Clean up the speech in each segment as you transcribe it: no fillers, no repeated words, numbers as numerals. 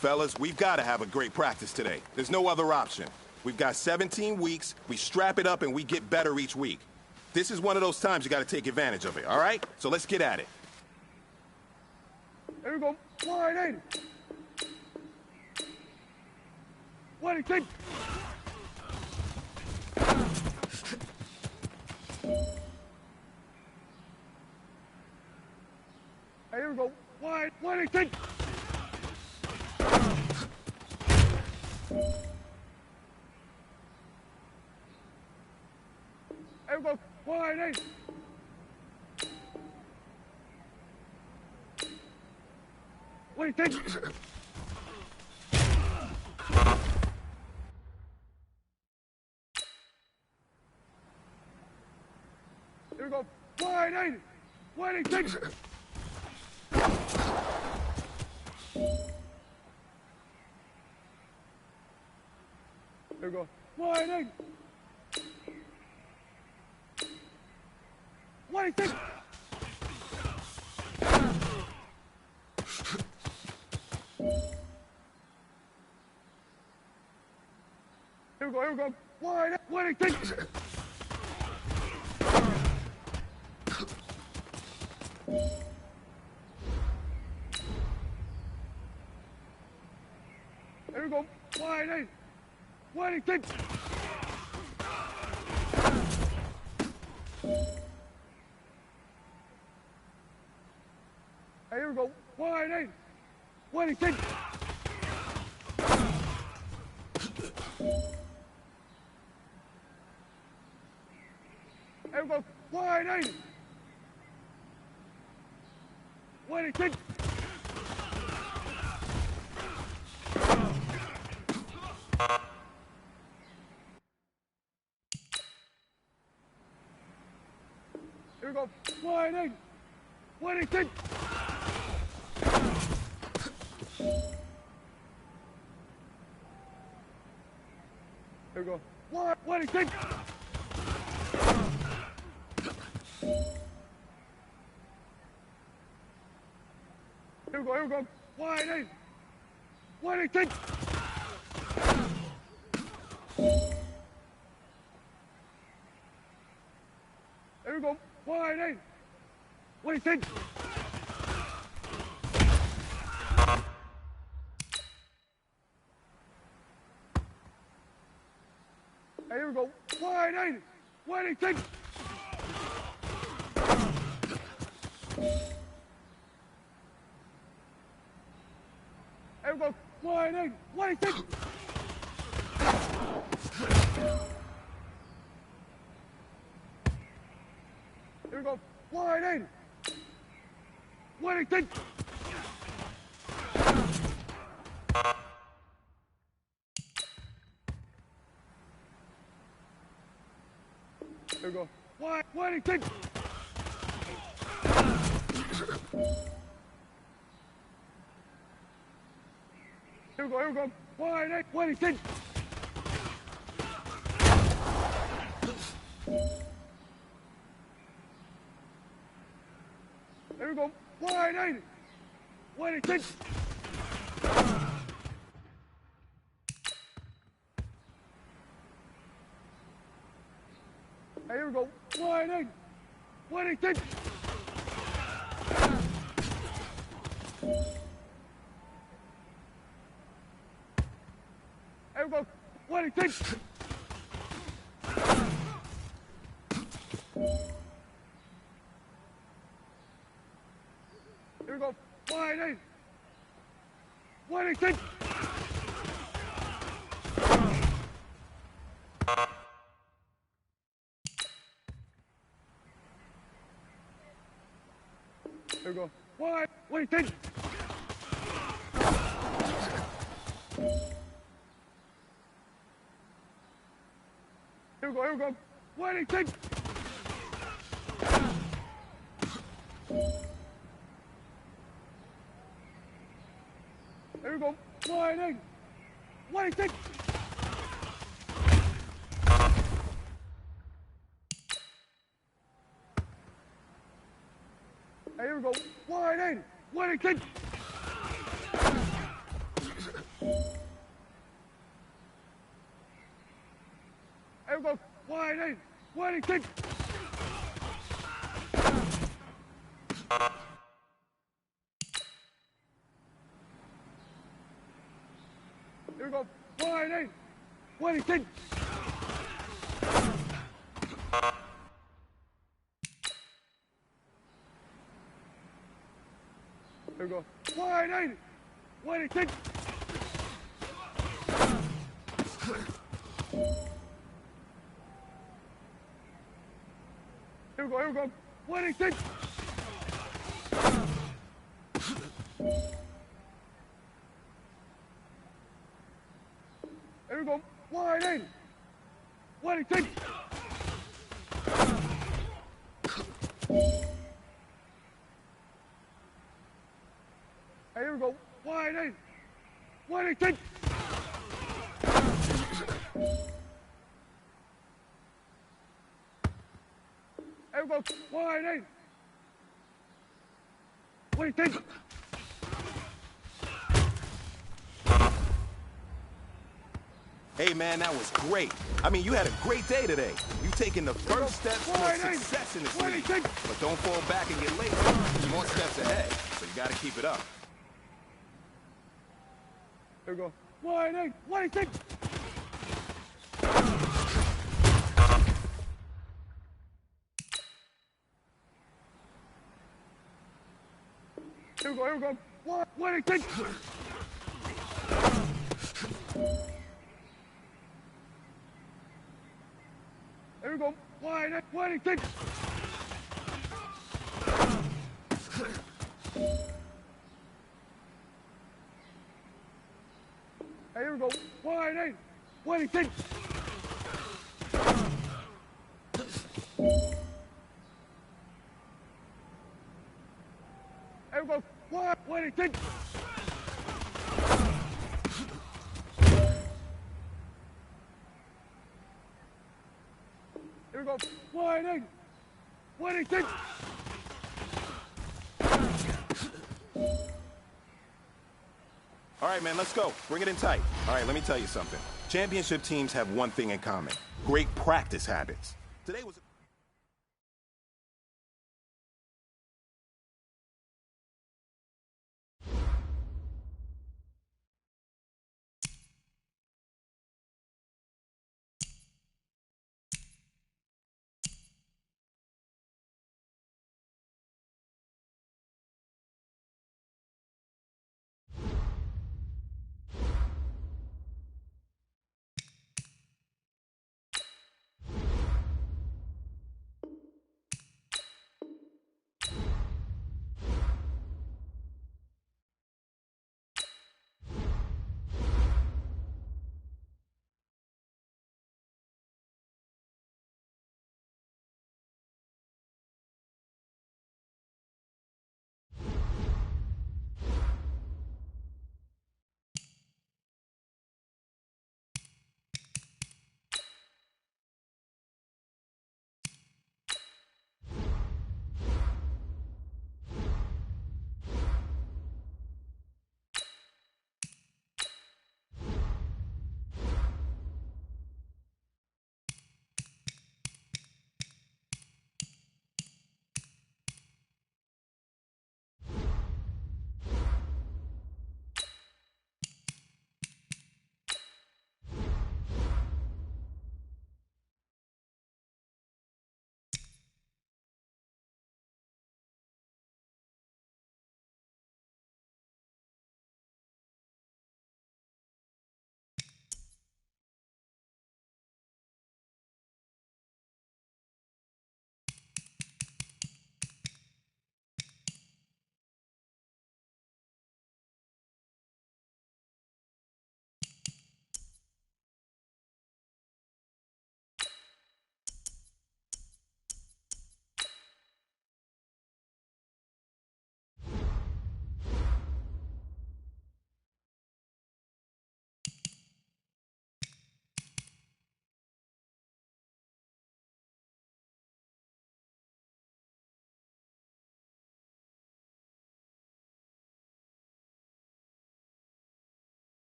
Fellas, we've got to have a great practice today. There's no other option. We've got 17 weeks, we strap it up and we get better each week. This is one of those times you got to take advantage of it, all right? So let's get at it. Here we go. Wide 80. What do you think? Here we go. Wide. What do you think? Here we go. Wide 8. What do you think? Here we go. Wide 80. What do you think? Here we go. Wide 80. What do you think? Here we go, wide, what do you think? Here we go, wide, 8. What do you think? Here we go, wide 8. What do you think? Here we go, wide 8. What do you think? Here we go, wide 8. What do you think? Here we go. What do you think? Here we go. Wide 8. What do you think? Here we go. Wide 8. What do you think? Here we go. Wide 8. What do you think? Here we go. Wide 8. What do you think? Here we go. Wide 8. What do you think? Here we go. What do you think? Here we go. Wide 8. What do you think? Here we go. Wide 8. What do you think? Here we go. Wide 8. What do you think? Here we go. What do you think? Here we go. Wide 8. What do you think? Here we go. What do you think? Here we go. What do you think? Here we go. Wide 8. What do you think? Here we go. Wide 8. What do you think? Here we go. Wide eight. Wide eight. Kick. Here we go. Wide eight. Wide eight. Kick. Here we go. Wide eight. Wide eight. Kick. Here we go. Here we go. Wide eight. Kick. Here we go. Wide eight. Wide eight. Kick. Here we go. Wide eight. Wide eight. Kick. Here we go. Wide eight. Wide eight. Kick. Hey, man, that was great. I mean, you had a great day today. You taking the first steps towards success in this league. But don't fall back and get late. There's more steps ahead, so you got to keep it up. Here we go. Wide eight. Wide eight. Kick. Here we go. Here we go. Wide eight. Kick. Here we go. Wide eight. Wide eight. Kick. Here we go. Wide eight. Wide eight. Kick. Here we go. Wide eight. Kick. Here we go. Wide eight. Wide eight. Kick. All right, man, let's go. Bring it in tight. All right, let me tell you something. Championship teams have one thing in common: great practice habits. Today was...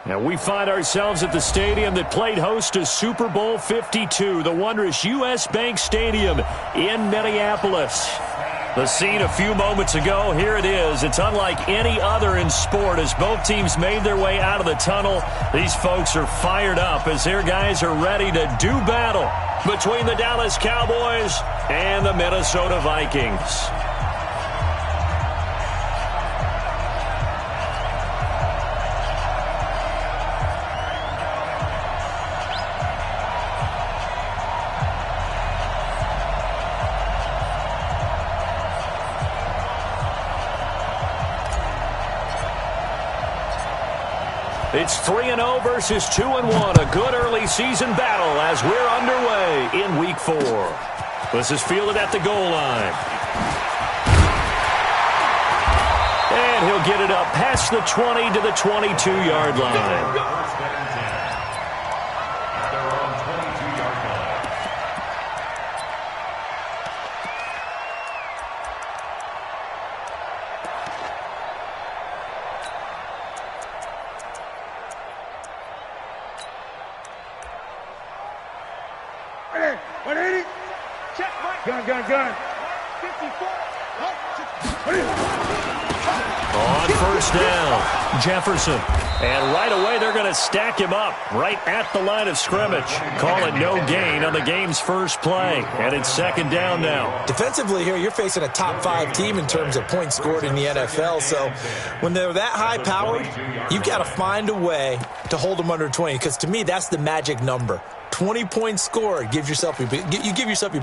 And we find ourselves at the stadium that played host to Super Bowl 52, the wondrous U.S. Bank Stadium in Minneapolis. The scene a few moments ago, here it is. It's unlike any other in sport as both teams made their way out of the tunnel. These folks are fired up as their guys are ready to do battle between the Dallas Cowboys and the Minnesota Vikings. It's 3-0 versus 2-1, a good early season battle as we're underway in Week 4. This is fielded at the goal line. And he'll get it up past the 20 to the 22-yard line. Gun. 54. On first down, Jefferson. And right away, they're going to stack him up right at the line of scrimmage. Call it no gain on the game's first play. And it's second down now. Defensively here, you're facing a top 5 team in terms of points scored in the NFL. So when they're that high-powered, you've got to find a way to hold them under 20. Because to me, that's the magic number. 20 points scored, you give yourself your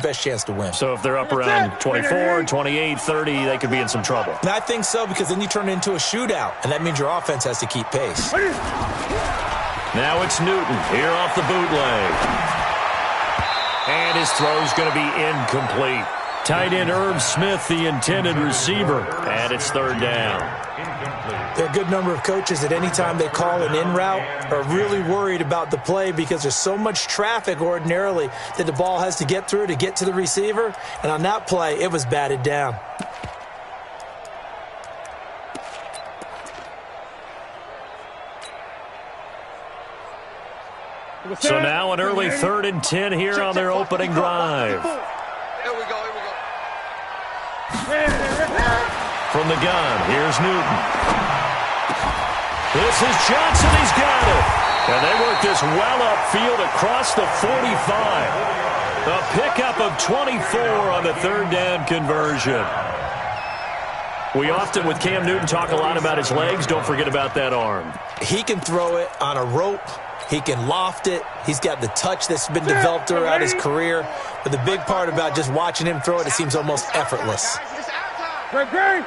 best chance to win. So if they're up around 24, 28, 30, they could be in some trouble. And I think so, because then you turn it into a shootout, and that means your offense has to keep pace. Now it's Newton here off the bootleg. And his throw's going to be incomplete. Tight end Irv Smith, the intended receiver, and it's third down. There are a good number of coaches at any time they call an in route are really worried about the play because there's so much traffic ordinarily that the ball has to get through to get to the receiver. And on that play, it was batted down. So now an early 3rd and 10 here on their opening drive. Here we go. From the gun, here's Newton. This is Johnson. He's got it. And they work this well upfield across the 45. A pickup of 24 on the third down conversion. We often, with Cam Newton, talk a lot about his legs. Don't forget about that arm. He can throw it on a rope. He can loft it. He's got the touch that's been developed throughout his career. But the big part about just watching him throw it seems almost effortless. Gun.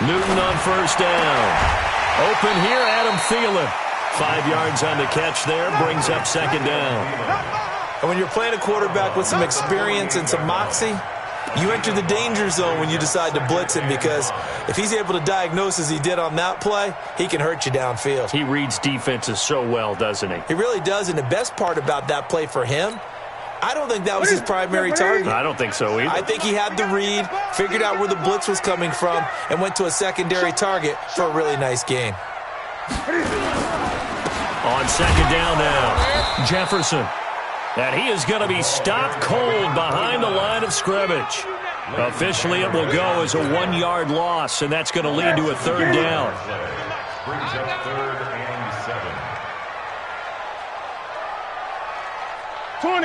Newton on first down. Open here, Adam Thielen. 5 yards on the catch there, brings up second down. And when you're playing a quarterback with some experience and some moxie, you enter the danger zone when you decide to blitz him, because if he's able to diagnose as he did on that play, he can hurt you downfield. He reads defenses so well, doesn't he? He really does, and the best part about that play for him, I don't think that was his primary target. I don't think so either. I think he had the read, figured out where the blitz was coming from, and went to a secondary target for a really nice gain. On second down now, Jefferson. And he is going to be stopped cold behind the line of scrimmage. Officially, it will go as a 1-yard loss, and that's going to lead to a third down. Brings up 3rd and 7.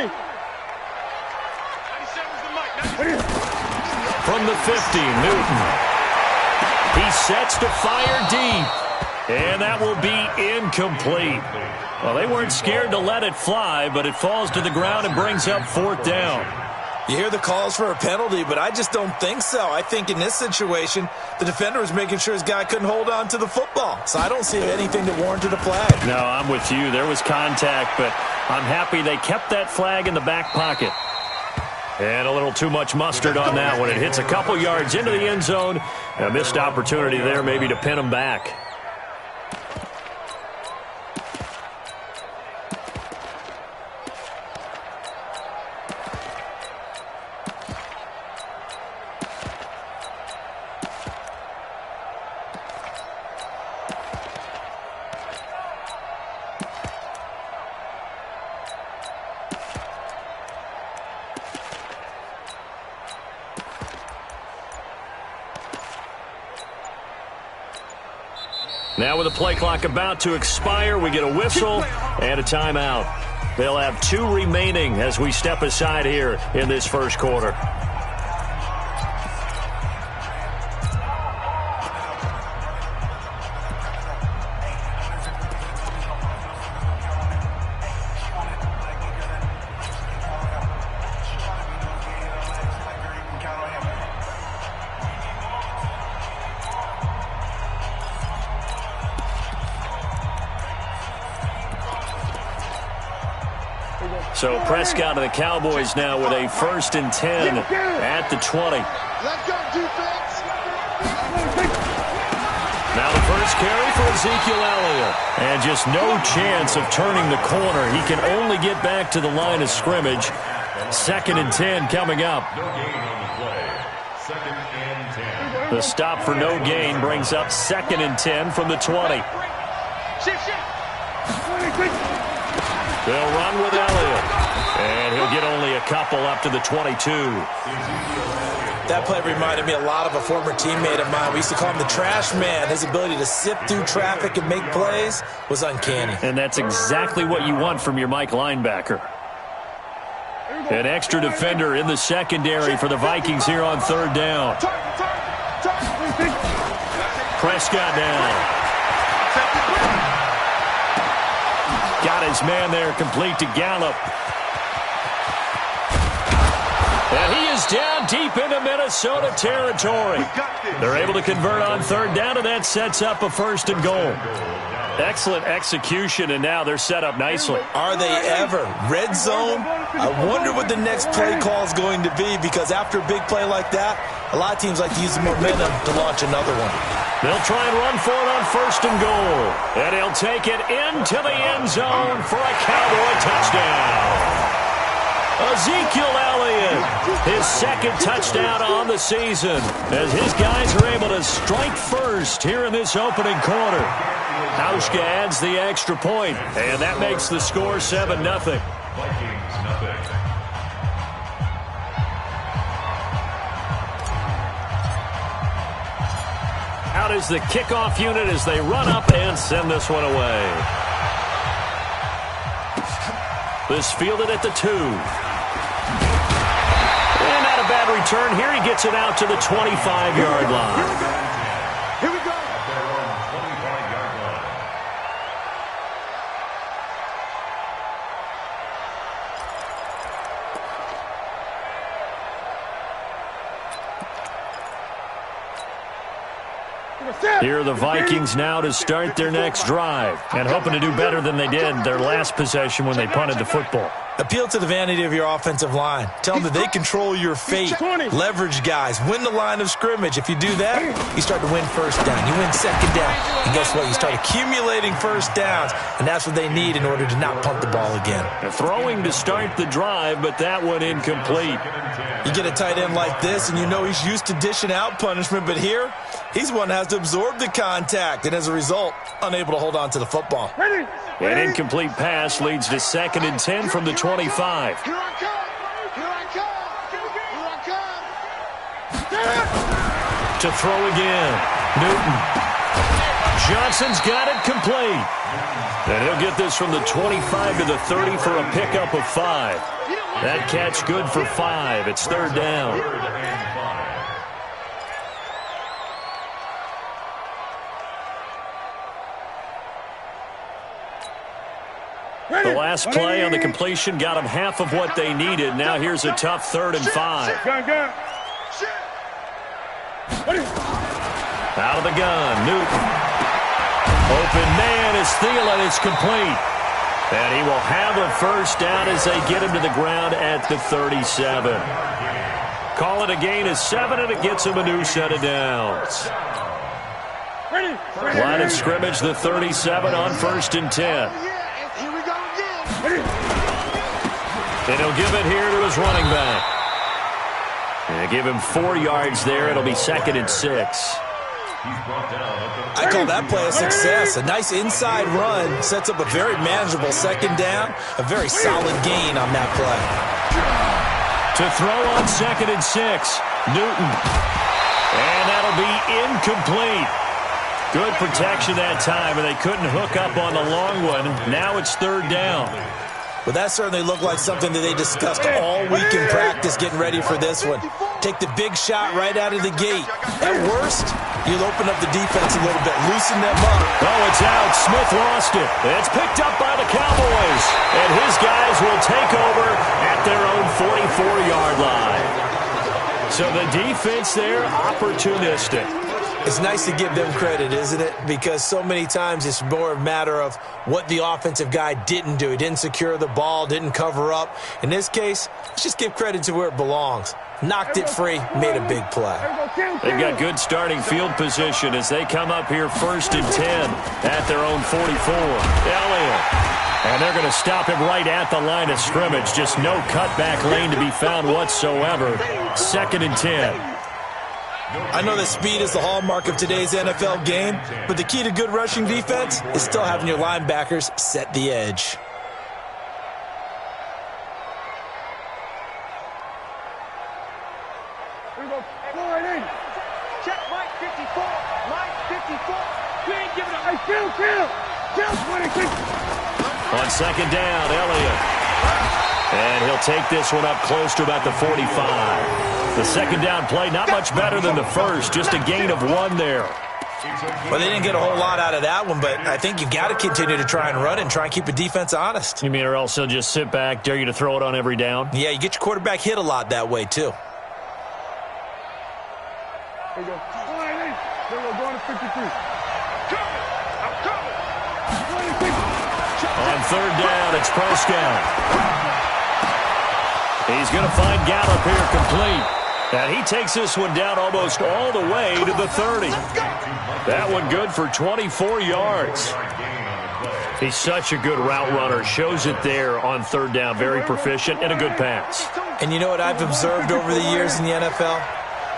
20. From the 50, Newton. He sets to fire deep, and that will be incomplete. Well, they weren't scared to let it fly, but it falls to the ground and brings up 4th down. You hear the calls for a penalty, but I just don't think so. I think in this situation, the defender was making sure his guy couldn't hold on to the football. So I don't see anything that warranted a flag. No, I'm with you. There was contact, but I'm happy they kept that flag in the back pocket. And a little too much mustard on that one. It hits a couple yards into the end zone. A missed opportunity there maybe to pin him back. Now with the play clock about to expire, we get a whistle and a timeout. They'll have 2 remaining as we step aside here in this first quarter. So Prescott of the Cowboys now with a 1st and 10 at the 20. Let's go, defense. Now the first carry for Ezekiel Elliott. And just no chance of turning the corner. He can only get back to the line of scrimmage. 2nd and 10 coming up. No gain on the play. 2nd and 10. The stop for no gain brings up 2nd and 10 from the 20. They'll run with Elliott. And he'll get only a couple up to the 22. That play reminded me a lot of a former teammate of mine. We used to call him the trash man. His ability to sift through traffic and make plays was uncanny. And that's exactly what you want from your Mike linebacker. An extra defender in the secondary for the Vikings here on 3rd down. Prescott down. Got his man there, complete to Gallup. And he is down deep into Minnesota territory. They're able to convert on 3rd down, and that sets up a 1st and goal. Excellent execution, and now they're set up nicely. Are they ever? Red zone? I wonder what the next play call is going to be, because after a big play like that, a lot of teams like to use the momentum to launch another one. They'll try and run for it on 1st and goal. And he'll take it into the end zone for a Cowboy touchdown. Ezekiel Elliott, his 2nd touchdown on the season, as his guys are able to strike first here in this opening quarter. Hauschka adds the extra point, and that makes the score 7-0. Vikings, nothing. Out is the kickoff unit as they run up and send this one away. This fielded at the 2. And not a bad return here. He gets it out to the 25-yard line. Here we go. At their own 25-yard line. Here are the Vikings now to start their next drive, and hoping to do better than they did their last possession when they punted the football. Appeal to the vanity of your offensive line. Tell them that they control your fate. Leverage guys. Win the line of scrimmage. If you do that, you start to win 1st down. You win 2nd down. And guess what? You start accumulating 1st downs, and that's what they need in order to not punt the ball again. They're throwing to start the drive, but that one incomplete. You get a tight end like this, and you know he's used to dishing out punishment, but here, he's one that has to absorb the contact, and as a result, unable to hold on to the football. An incomplete pass leads to 2nd and 10 from the 25. Here I come. Here I come. Here I come. To throw again. Newton. Johnson's got it complete. And he'll get this from the 25 to the 30 for a pickup of 5. That catch good for 5. It's 3rd down. 3rd and 5. The last play on the completion got them half of what they needed. Now here's a tough 3rd and 5. Out of the gun, Newton. Open man is Thielen. It's complete. And he will have a 1st down as they get him to the ground at the 37. Call it a gain of 7, and it gets him a new set of downs. Line of scrimmage, the 37 on 1st and 10. And he'll give it here to his running back. And give him 4 yards there. It'll be 2nd and 6. I call that play a success. A nice inside run sets up a very manageable 2nd down. A very solid gain on that play. To throw on 2nd and 6, Newton. And that'll be incomplete. Good protection that time, and they couldn't hook up on the long one. Now it's third down. Well, that certainly looked like something that they discussed all week in practice getting ready for this one. Take the big shot right out of the gate. At worst, you'll open up the defense a little bit, loosen them up. Oh, it's out. Smith lost it. It's picked up by the Cowboys, and his guys will take over at their own 44-yard line. So the defense there, opportunistic. It's nice to give them credit, isn't it? Because so many times it's more a matter of what the offensive guy didn't do. He didn't secure the ball, didn't cover up. In this case, let's just give credit to where it belongs. Knocked it free, made a big play. They've got good starting field position as they come up here 1st and 10 at their own 44. Elliott. And they're going to stop him right at the line of scrimmage. Just no cutback lane to be found whatsoever. 2nd and 10. I know that speed is the hallmark of today's NFL game, but the key to good rushing defense is still having your linebackers set the edge. Here we go. Wide in. Check Mike 54. Mike 54. We ain't giving up. Hey, kill. Kill 26. On 2nd down, Elliott. And he'll take this one up close to about the 45. The 2nd down play, not much better than the first, just a gain of 1 there. Well, they didn't get a whole lot out of that one, but I think you've got to continue to try and run and try and keep the defense honest. You mean, or else he'll just sit back, dare you to throw it on every down? Yeah, you get your quarterback hit a lot that way, too. Here we go. Wide in. Here we go. Going to 53. I'm coming. 26. On 3rd down, it's Prescott. He's going to find Gallup here complete. And he takes this one down almost all the way to the 30. That one good for 24 yards. He's such a good route runner. Shows it there on 3rd down. Very proficient and a good pass. And you know what I've observed over the years in the NFL?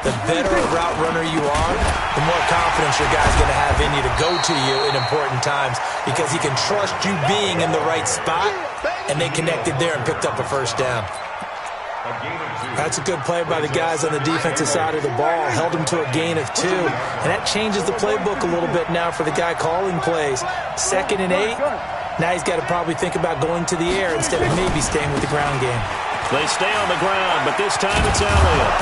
The better a route runner you are, the more confidence your guy's going to have in you to go to you in important times because he can trust you being in the right spot, and they connected there and picked up a 1st down. That's a good play by the guys on the defensive side of the ball. Held him to a gain of 2. And that changes the playbook a little bit now for the guy calling plays. 2nd and 8. Now he's got to probably think about going to the air instead of maybe staying with the ground game. They stay on the ground, but this time it's Elliott.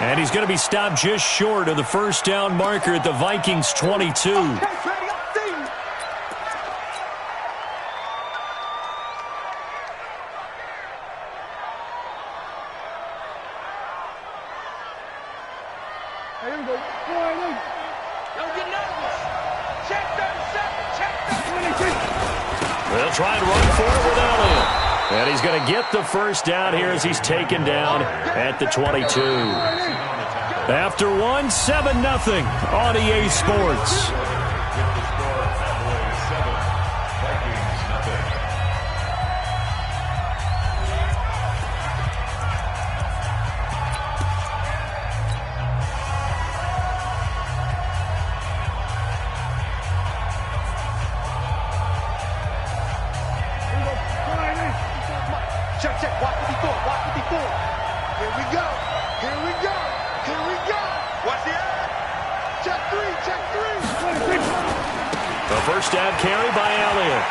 And he's going to be stopped just short of the 1st down marker at the Vikings 22. Here we go. Wide in. Don't get nervous. Check 37. Check 26. They'll try and run for it with Elliott. And he's going to get the 1st down here as he's taken down at the 22. After 1, 7-0 on EA Sports. Check. Watch 54. Watch 54. Here we go. Watch the eye. Check 3. The 1st down carry by Elliott.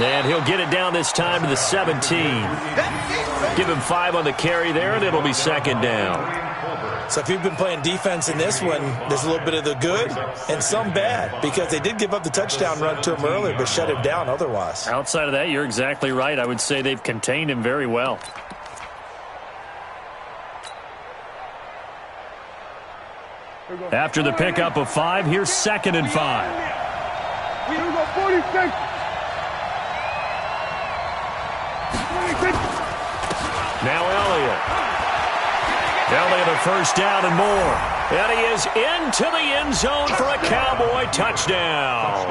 And he'll get it down this time to the 17. Give him 5 on the carry there, and it'll be 2nd down. So if you've been playing defense in this one, there's a little bit of the good and some bad because they did give up the touchdown run to him earlier but shut him down otherwise. Outside of that, you're exactly right. I would say they've contained him very well. After the pickup of 5, here's 2nd and 5. Here we go. 46. 26. Now Elliott. Elliott a 1st down and more. And he is into the end zone for a Cowboy touchdown.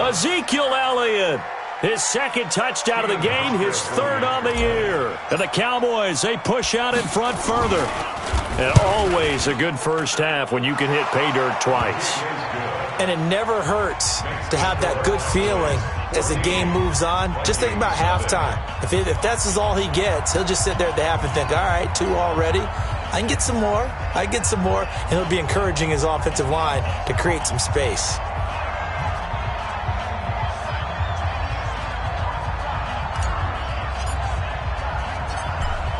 Ezekiel Elliott, his 2nd touchdown of the game, his 3rd on the year. And the Cowboys, they push out in front further. And always a good 1st half when you can hit pay dirt twice. And it never hurts to have that good feeling as the game moves on. Just think about halftime. If that's all he gets, he'll just sit there at the half and think, all right, 2 already. I can get some more. And it'll be encouraging his offensive line to create some space.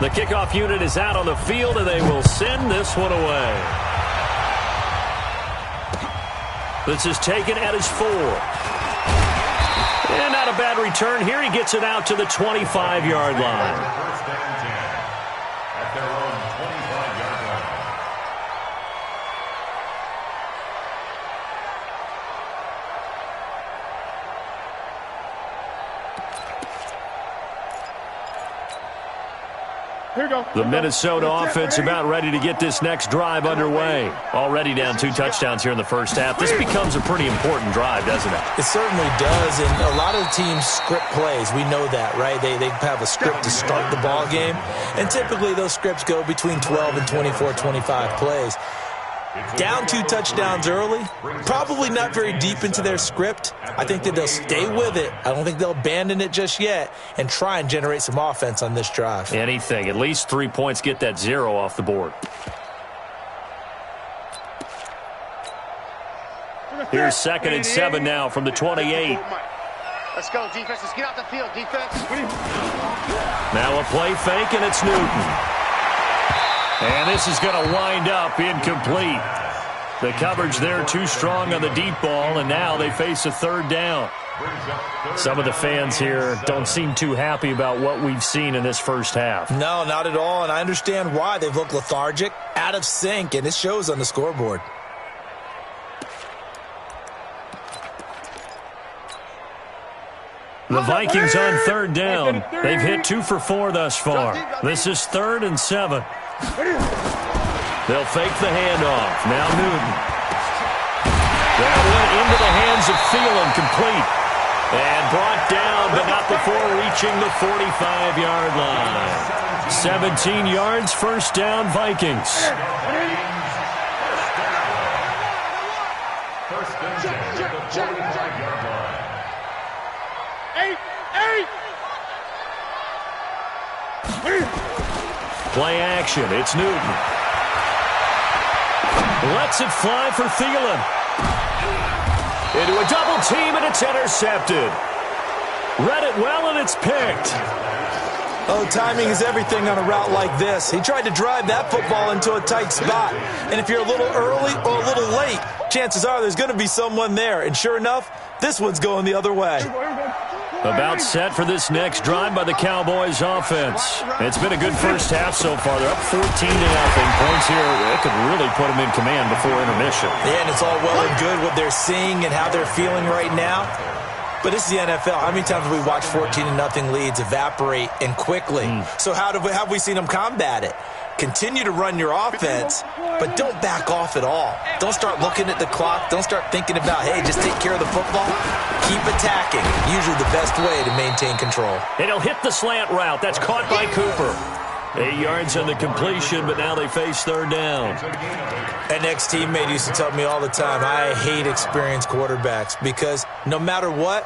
The kickoff unit is out on the field, and they will send this one away. This is taken at his 4. And not a bad return here. He gets it out to the 25-yard line. First down 10 at their own 25-yard line. Here you go. The Minnesota offense about ready to get this next drive underway. Already down 2 touchdowns here in the first half. This becomes a pretty important drive, doesn't it? It certainly does, and a lot of the teams script plays. We know that, right? They have a script to start the ball game, and typically those scripts go between 12 and 24, 25 plays. Down 2 touchdowns early, probably not very deep into their script. I think that they'll stay with it. I don't think they'll abandon it just yet and try and generate some offense on this drive. Anything. At least 3 points, get that 0 off the board. Here's 2nd and 7 now from the 28. Let's go, defense. Let's get out the field, defense. Now a play fake, and it's Newton. And this is going to wind up incomplete. The coverage there too strong on the deep ball, and now they face a 3rd down. Some of the fans here don't seem too happy about what we've seen in this first half. No, not at all, and I understand why. They've looked lethargic, out of sync, and it shows on the scoreboard. The Vikings on 3rd down. They've hit 2 for 4 thus far. This is 3rd and 7. They'll fake the handoff. Now Newton. That went into the hands of Thielen, complete. And brought down, but not before reaching the 45-yard line. 17 yards, 1st down, Vikings. First and 10 at the 45-yard line. 8. Play action. It's Newton. Lets it fly for Thielen. Into a double team, and it's intercepted. Read it well, and it's picked. Oh, timing is everything on a route like this. He tried to drive that football into a tight spot. And if you're a little early or a little late, chances are there's going to be someone there. And sure enough, this one's going the other way. About set for this next drive by the Cowboys offense. It's been a good first half so far. They're up 14-0. Points here, it could really put them in command before intermission. Yeah, and it's all well and good what they're seeing and how they're feeling right now. But it's the NFL. How many times have we watched 14-0 leads evaporate and quickly? So how have we seen them combat it? Continue to run your offense, but don't back off at all. Don't start looking at the clock. Don't start thinking about, hey, just take care of the football. Keep attacking. Usually the best way to maintain control. And he'll hit the slant route. That's caught by Cooper. 8 yards on the completion, but now they face 3rd down. An ex-teammate used to tell me all the time, I hate experienced quarterbacks because no matter what,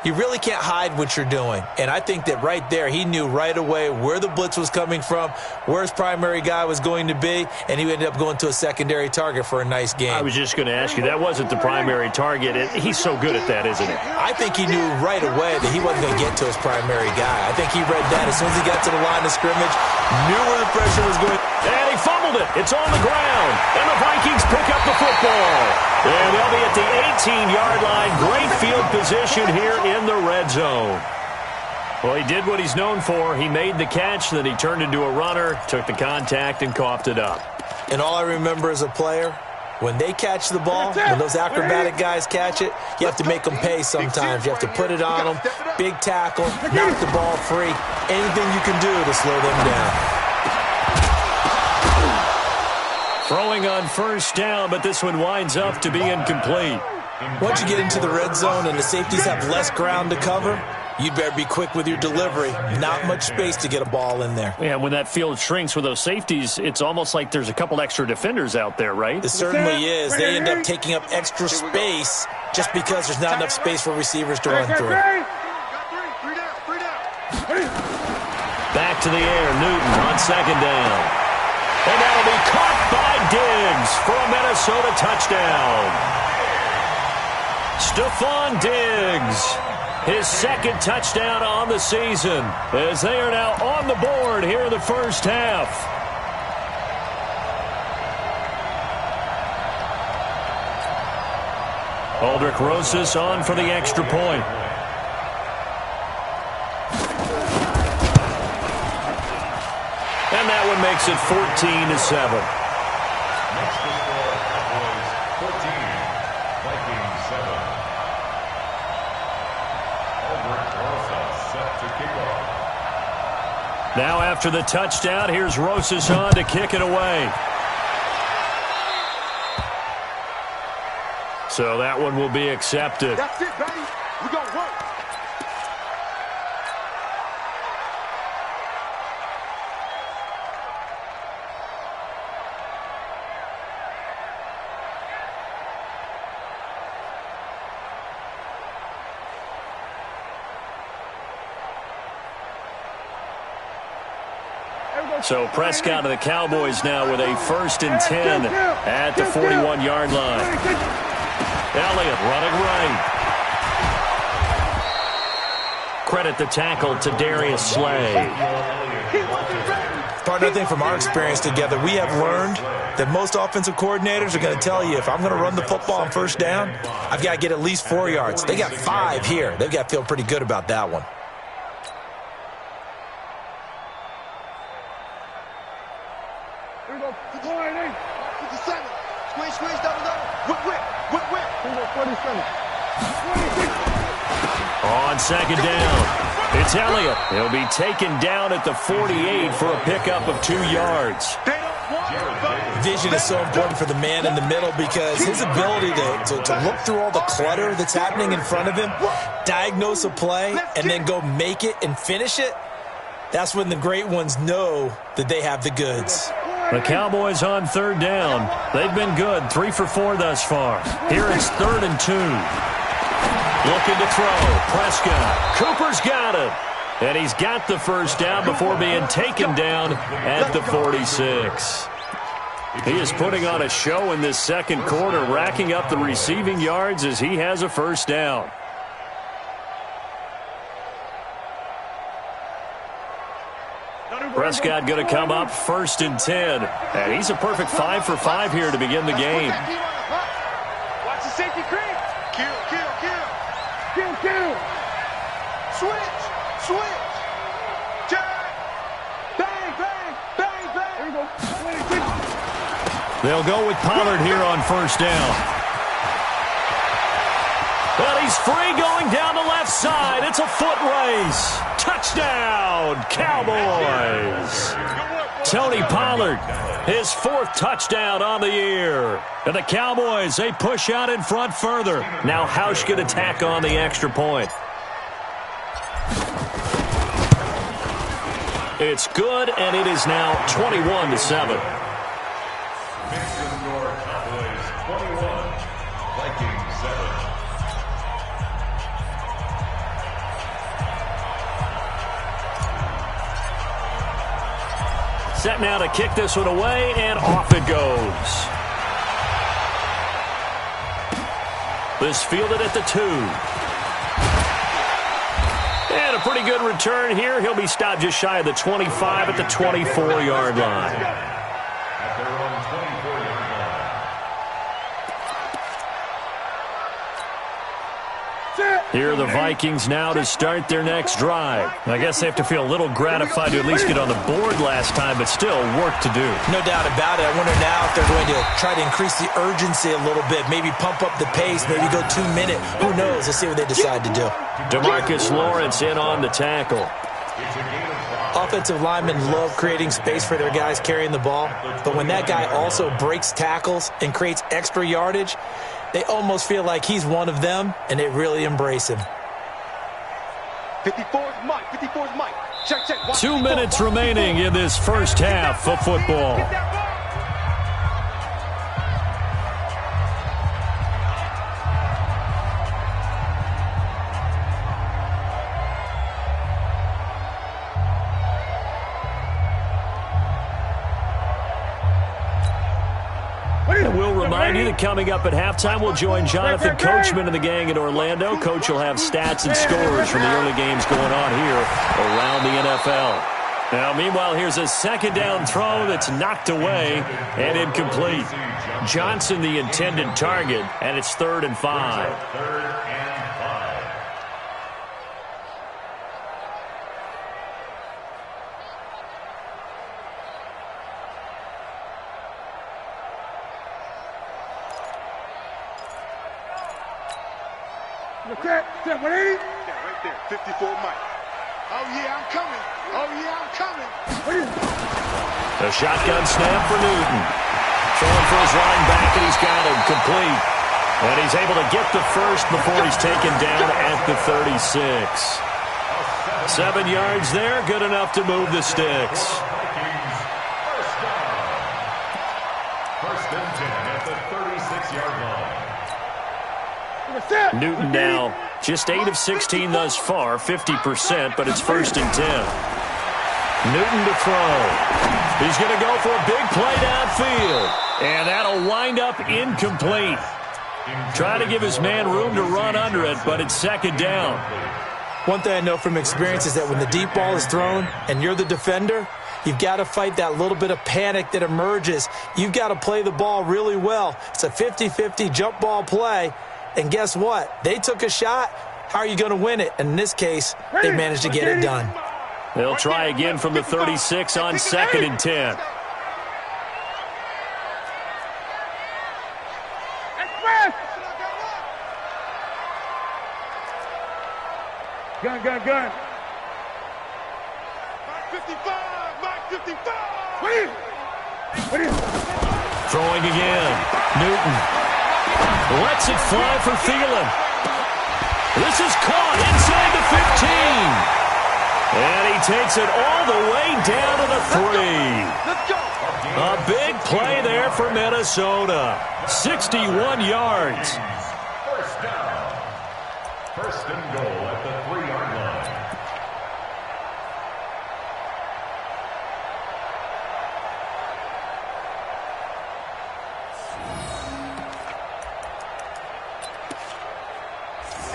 you really can't hide what you're doing. And I think that right there, he knew right away where the blitz was coming from, where his primary guy was going to be, and he ended up going to a secondary target for a nice game. I was just going to ask you, that wasn't the primary target. He's so good at that, isn't he? I think he knew right away that he wasn't going to get to his primary guy. I think he read that as soon as he got to the line of scrimmage, knew where the pressure was going. And he fumbled it. It's on the ground. And the Vikings pick up the football. And they'll be at the 18-yard line. Great field position here in the red zone. Well, he did what he's known for. He made the catch, then he turned into a runner, took the contact, and coughed it up. And all I remember as a player, when they catch the ball, when those acrobatic guys catch it, you have to make them pay sometimes. You have to put it on them, big tackle, knock the ball free, anything you can do to slow them down. Throwing on 1st down, but this one winds up to be incomplete. Once you get into the red zone and the safeties have less ground to cover, you'd better be quick with your delivery. Not much space to get a ball in there. Yeah, when that field shrinks with those safeties, it's almost like there's a couple extra defenders out there, right? It certainly is. They end up taking up extra space just because there's not enough space for receivers to run through. Back to the air, Newton on 2nd down. And that'll be Diggs for a Minnesota touchdown. Stephon Diggs, his second touchdown on the season, as they are now on the board here in the first half. Aldrick Rosas on for the extra point. And that one makes it 14-7. Next to score, Cowboys 14, Vikings 7. Aldrick Rosas set to kick off. Now after the touchdown, here's Rosas on to kick it away. So that one will be accepted. That's it, baby. We gonna work. So Prescott of the Cowboys now with a 1st and 10 at the 41-yard line. Elliott running right. Credit the tackle to Darius Slay. Partner, I think from our experience together, we have learned that most offensive coordinators are going to tell you, if I'm going to run the football on first down, I've got to get at least 4 yards. They got 5 here. They've got to feel pretty good about that one. Here we go. 47. Squeeze, double. Whip. Here we go. 47. 26. On second down, it's Elliott. He'll be taken down at the 48 for a pickup of 2 yards. Vision is so important for the man in the middle because his ability to look through all the clutter that's happening in front of him, diagnose a play, and then go make it and finish it, that's when the great ones know that they have the goods. The Cowboys on third down. They've been good, 3 for 4 thus far. Here it's 3rd and 2. Looking to throw. Prescott. Cooper's got it. And he's got the first down before being taken down at the 46. He is putting on a show in this second quarter, racking up the receiving yards as he has a first down. Prescott going to come up 1st and 10. And he's a perfect 5 for 5 here to begin the game. Watch the safety creep. Kill. Switch. Jack. Bang. Here we go. 26. They'll go with Pollard here on first down. Well, he's free going down the left side. It's a foot race. Touchdown, Cowboys. Tony Pollard, his 4th touchdown on the year. And the Cowboys, they push out in front further. Now Hausch going to tack on the extra point. It's good, and it is now 21-7. Cowboys 21, Vikings 7. Set now to kick this one away, and off it goes. This fielded at the 2. And a pretty good return here. He'll be stopped just shy of the 25 at the 24-yard line. At their own 24-yard line. Here are the Vikings now to start their next drive. I guess they have to feel a little gratified to at least get on the board last time, but still work to do. No doubt about it. I wonder now if they're going to try to increase the urgency a little bit, maybe pump up the pace, maybe go 2 minute. Who knows? Let's see what they decide to do. DeMarcus Lawrence in on the tackle. Offensive linemen love creating space for their guys carrying the ball, but when that guy also breaks tackles and creates extra yardage, they almost feel like he's one of them, and they really embrace him. 54's Mike. Check. 2 minutes remaining in this first half of football. Get that ball. And we'll remind you that coming up at halftime, we'll join Jonathan Coachman and the gang in Orlando. Coach will have stats and scores from the early games going on here around the NFL. Now, meanwhile, here's a second down throw that's knocked away and incomplete. Johnson, the intended target, and it's 3rd and 5. Step 180. Yeah, right there, 54 Mike. Oh, yeah, I'm coming. Oh, yeah, I'm coming. A shotgun snap for Newton. Throwing for his line back, and he's got him complete. And he's able to get the first before he's taken down at the 36. 7 yards there, good enough to move the sticks. First and 10 at the 36-yard line. Newton now just 8 of 16 thus far, 50%, but it's 1st and 10. Newton to throw. He's going to go for a big play downfield, and that'll wind up incomplete. Trying to give his man room to run under it, but it's 2nd down. One thing I know from experience is that when the deep ball is thrown and you're the defender, you've got to fight that little bit of panic that emerges. You've got to play the ball really well. It's a 50-50 jump ball play. And guess what? They took a shot. How are you going to win it? And in this case, they managed to get it done. They'll try again from the 36 on 2nd and 10. Gun. Mike 55, Mike 55. Wait. Throwing again. Newton lets it fly for Thielen. This is caught inside the 15. And he takes it all the way down to the 3. A big play there for Minnesota. 61 yards. First down. First and goal at the 3-yard line.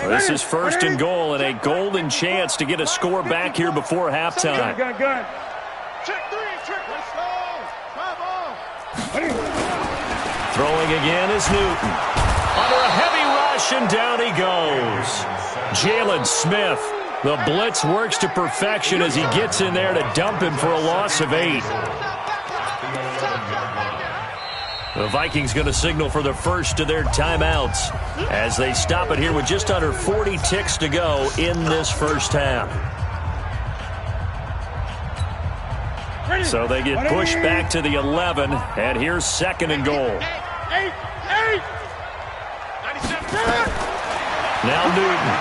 This is 1st and goal and a golden chance to get a score back here before halftime. Gun. Check 3, check. Let's go. Come on. Throwing again is Newton. Under a heavy rush, and down he goes. Jalen Smith. The blitz works to perfection as he gets in there to dump him for a loss of 8. The Vikings going to signal for the first of their timeouts as they stop it here with just under 40 ticks to go in this first half. So they get pushed back to the 11, and here's 2nd and goal. Now Newton.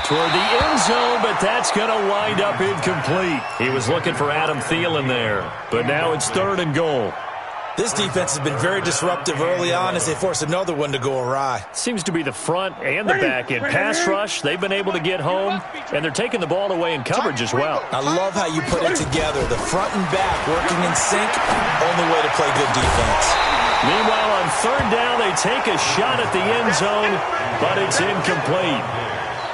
Toward the end zone, but that's going to wind up incomplete. He was looking for Adam Thielen there, but now it's 3rd and goal. This defense has been very disruptive early on as they force another one to go awry. Seems to be the front and the back end. Pass rush, they've been able to get home, and they're taking the ball away in coverage as well. I love how you put it together. The front and back working in sync, only way to play good defense. Meanwhile, on 3rd down, they take a shot at the end zone, but it's incomplete.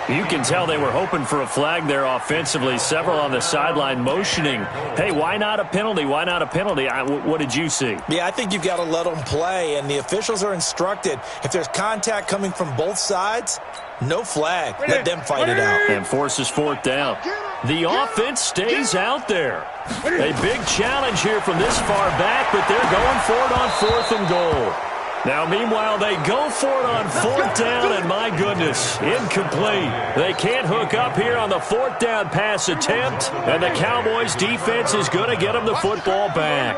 You can tell they were hoping for a flag there offensively. Several on the sideline motioning, hey, why not a penalty? Why not a penalty? What did you see? Yeah, I think you've got to let them play, and the officials are instructed. If there's contact coming from both sides, no flag. Let them fight it out. And forces 4th down. The offense stays out there. A big challenge here from this far back, but they're going for it on 4th and goal. Now, meanwhile, they go for it on 4th down, and my goodness, incomplete. They can't hook up here on the 4th down pass attempt, and the Cowboys' defense is going to get them the football back.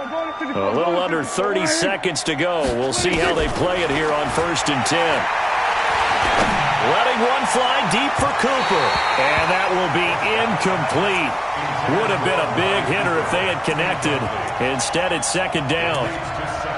A little under 30 seconds to go. We'll see how they play it here on 1st and 10. Letting one fly deep for Cooper, and that will be incomplete. Would have been a big hitter if they had connected. Instead, it's 2nd down.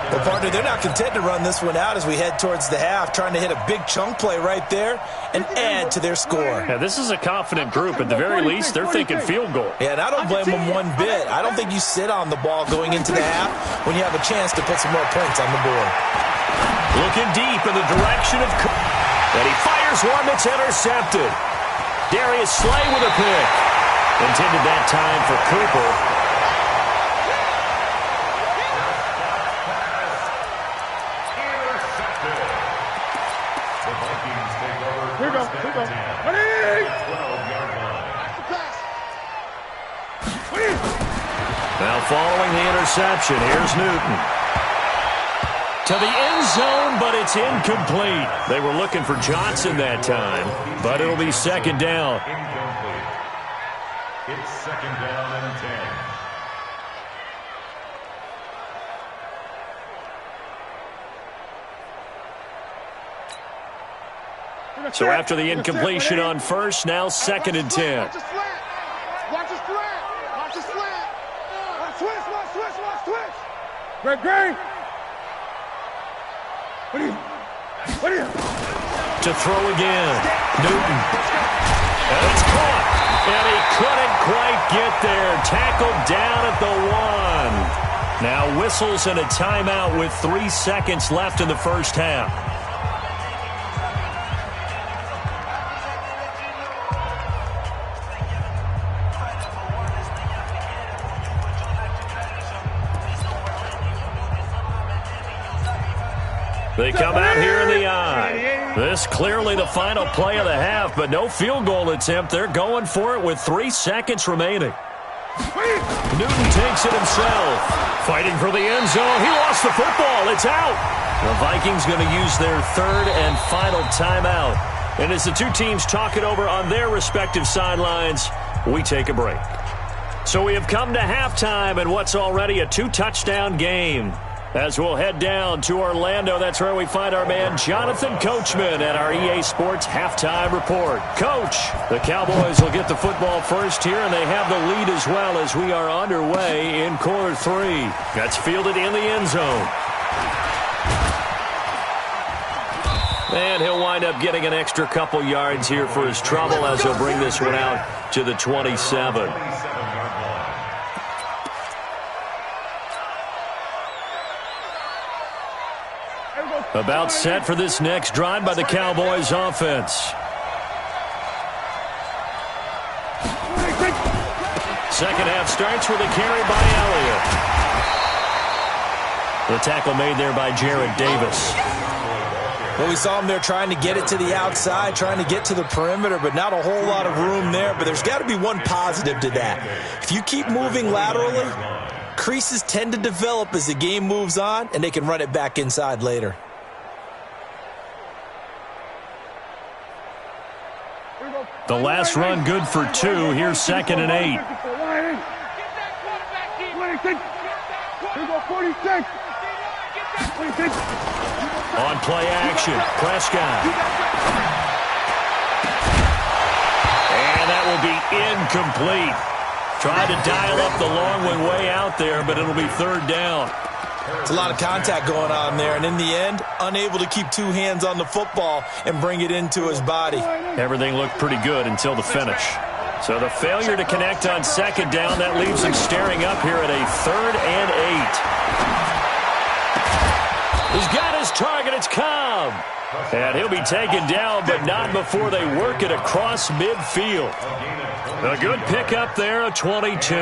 Well, partner, they're not content to run this one out as we head towards the half, trying to hit a big chunk play right there and add to their score. Yeah, this is a confident group. At the very least, they're thinking field goal. Yeah, and I don't blame them one bit. I don't think you sit on the ball going into the half when you have a chance to put some more points on the board. Looking deep in the direction of Cooper. And he fires one that's intercepted. Darius Slay with a pick. Intended that time for Cooper. Here we go. Ready? Now following the interception, here's Newton. To the end zone, but it's incomplete. They were looking for Johnson that time, but it'll be second down. Incomplete. It's second down and 10. So after the incompletion on first, now second and 10. Watch the slant. Watch the slant. Watch the slant. Watch switch. Greg. What are you? To throw again. Newton. And it's caught. And he couldn't quite get there. Tackled down at the 1. Now whistles and a timeout with 3 seconds left in the first half. They come out here in the eye. This clearly the final play of the half, but no field goal attempt. They're going for it with 3 seconds remaining. Newton takes it himself. Fighting for the end zone. He lost the football. It's out. The Vikings going to use their third and final timeout. And as the two teams talk it over on their respective sidelines, we take a break. So we have come to halftime in what's already a 2-touchdown game. As we'll head down to Orlando, that's where we find our man Jonathan Coachman at our EA Sports Halftime Report. Coach, the Cowboys will get the football first here, and they have the lead as well as we are underway in quarter 3. That's fielded in the end zone. And he'll wind up getting an extra couple yards here for his trouble as he'll bring this one out to the 27. About set for this next drive by the Cowboys offense. Second half starts with a carry by Elliott. The tackle made there by Jared Davis. Well, we saw him there trying to get it to the outside, trying to get to the perimeter, but not a whole lot of room there. But there's got to be one positive to that. If you keep moving laterally, creases tend to develop as the game moves on, and they can run it back inside later. The last run good for 2. Here's second and 8. Here we go, 46. On play action, Prescott. And that will be incomplete. Tried to dial up the long one way out there, but it'll be third down. It's a lot of contact going on there, and in the end, unable to keep 2 hands on the football and bring it into his body. Everything looked pretty good until the finish. So the failure to connect on second down, that leaves him staring up here at a third and 8. He's got his target. It's Cobb. And he'll be taken down, but not before they work it across midfield. A good pickup there, a 22.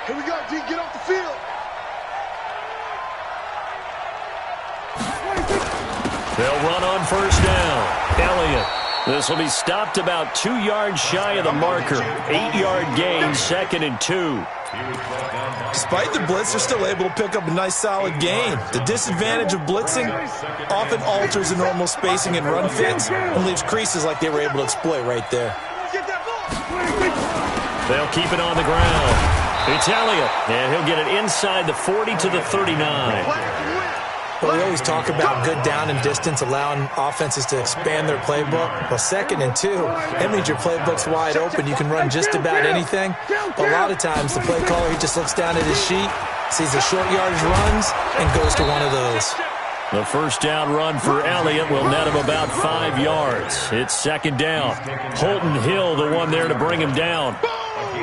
Here we go, D. Get off the field. They'll run on first down. Elliott. This will be stopped about 2 yards shy of the marker. 8-yard gain, second and 2. Despite the blitz, they're still able to pick up a nice solid gain. The disadvantage of blitzing often alters the normal spacing and run fits and leaves creases like they were able to exploit right there. They'll keep it on the ground. It's Elliott, and he'll get it inside the 40 to the 39. Well, we always talk about good down and distance, allowing offenses to expand their playbook. Well, second and 2, that means your playbook's wide open. You can run just about anything. But a lot of times, the play caller, he just looks down at his sheet, sees the short yardage runs, and goes to one of those. The first down run for Elliott will net him about 5 yards. It's second down. Holton Hill, the one there to bring him down.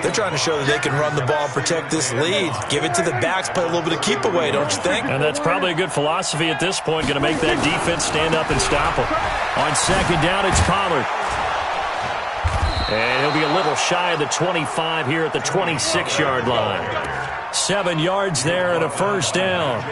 They're trying to show that they can run the ball and protect this lead. Give it to the backs, play a little bit of keep away, don't you think? And that's probably a good philosophy at this point, going to make that defense stand up and stop them. On second down, it's Pollard. And he'll be a little shy of the 25 here at the 26-yard line. 7 yards there and a first down.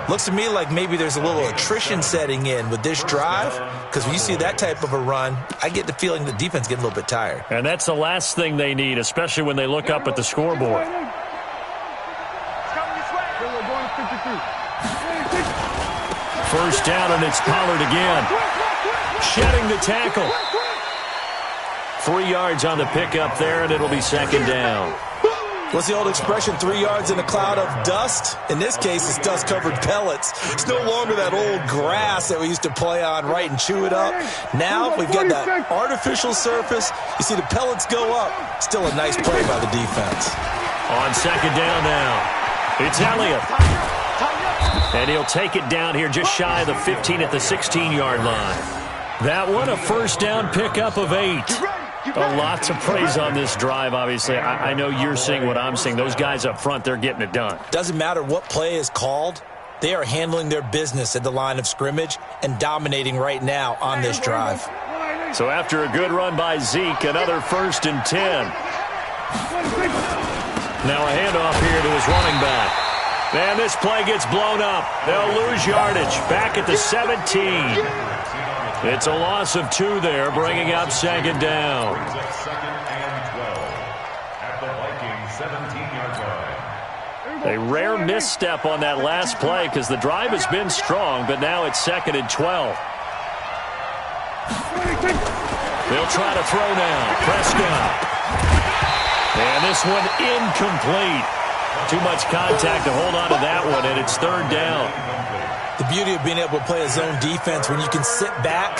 Looks to me like maybe there's a little attrition setting in with this drive, because when you see that type of a run, I get the feeling the defense getting a little bit tired. And that's the last thing they need, especially when they look up at the scoreboard. First down, and it's Pollard again. Shedding the tackle. 3 yards on the pickup there, and it'll be second down. What's the old expression, 3 yards in a cloud of dust? In this case, it's dust-covered pellets. It's no longer that old grass that we used to play on, right, and chew it up. Now we've got that artificial surface. You see the pellets go up. Still a nice play by the defense. On second down now, it's Elliott. And he'll take it down here just shy of the 15 at the 16-yard line. That one, a first down pickup of 8. A lot to praise on this drive, obviously. I know you're seeing what I'm seeing. Those guys up front, they're getting it done. Doesn't matter what play is called. They are handling their business at the line of scrimmage and dominating right now on this drive. So after a good run by Zeke, another 1st and 10. Now a handoff here to his running back. And this play gets blown up. They'll lose yardage. Back at the 17. It's a loss of 2 there, bringing up second down. A rare misstep on that last play because the drive has been strong, but now it's 2nd and 12. They'll try to throw now. Prescott. And this one incomplete. Too much contact to hold on to that one, and it's 3rd down. The beauty of being able to play a zone defense when you can sit back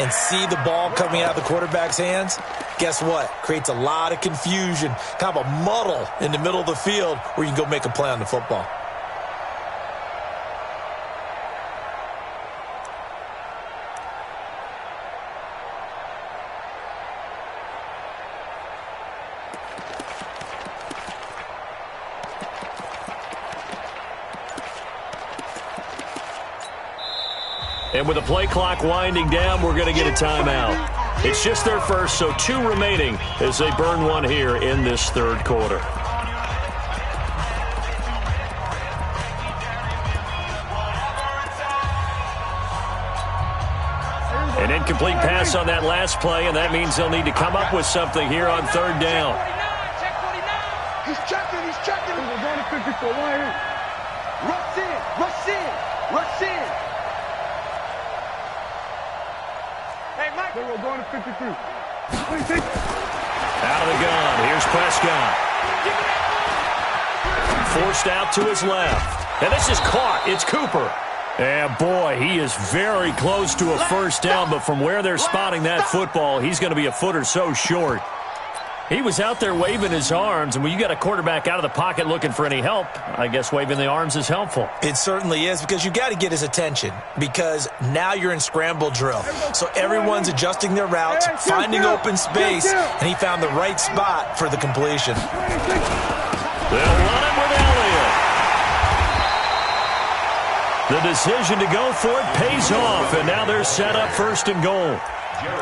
and see the ball coming out of the quarterback's hands, guess what? Creates a lot of confusion, kind of a muddle in the middle of the field where you can go make a play on the football. And with the play clock winding down, we're going to get a timeout. It's just their first, so 2 remaining as they burn one here in this 3rd quarter. An incomplete pass on that last play, and that means they'll need to come up with something here on 3rd down. He's checking. We're going to 54. Rush in. We're going to 53. Out of the gun. Here's Prescott. Forced out to his left. And this is caught. It's Cooper. And, boy, he is very close to a first down, but from where they're spotting that football, he's going to be a foot or so short. He was out there waving his arms, and when you got a quarterback out of the pocket looking for any help, I guess waving the arms is helpful. It certainly is, because you got to get his attention, because now you're in scramble drill. So everyone's adjusting their routes, finding open space, and he found the right spot for the completion. They'll run it with Elliott. The decision to go for it pays off, and now they're set up 1st and goal.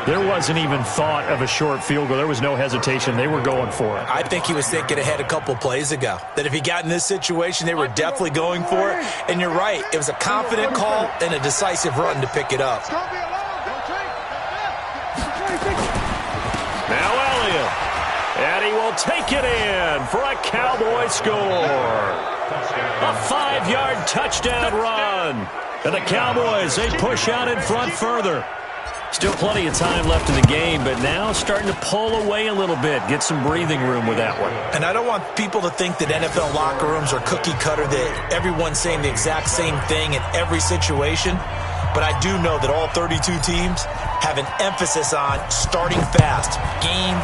There wasn't even thought of a short field goal. There was no hesitation. They were going for it. I think he was thinking ahead a couple plays ago, that if he got in this situation, they were definitely going for it. And you're right. It was a confident call and a decisive run to pick it up. Now Elliott. And he will take it in for a Cowboy score. A 5-yard touchdown run. And the Cowboys, they push out in front further. Still plenty of time left in the game, but now starting to pull away a little bit, get some breathing room with that one. And I don't want people to think that NFL locker rooms are cookie cutter, that everyone's saying the exact same thing in every situation. but I do know that all 32 teams have an emphasis on starting fast. Game,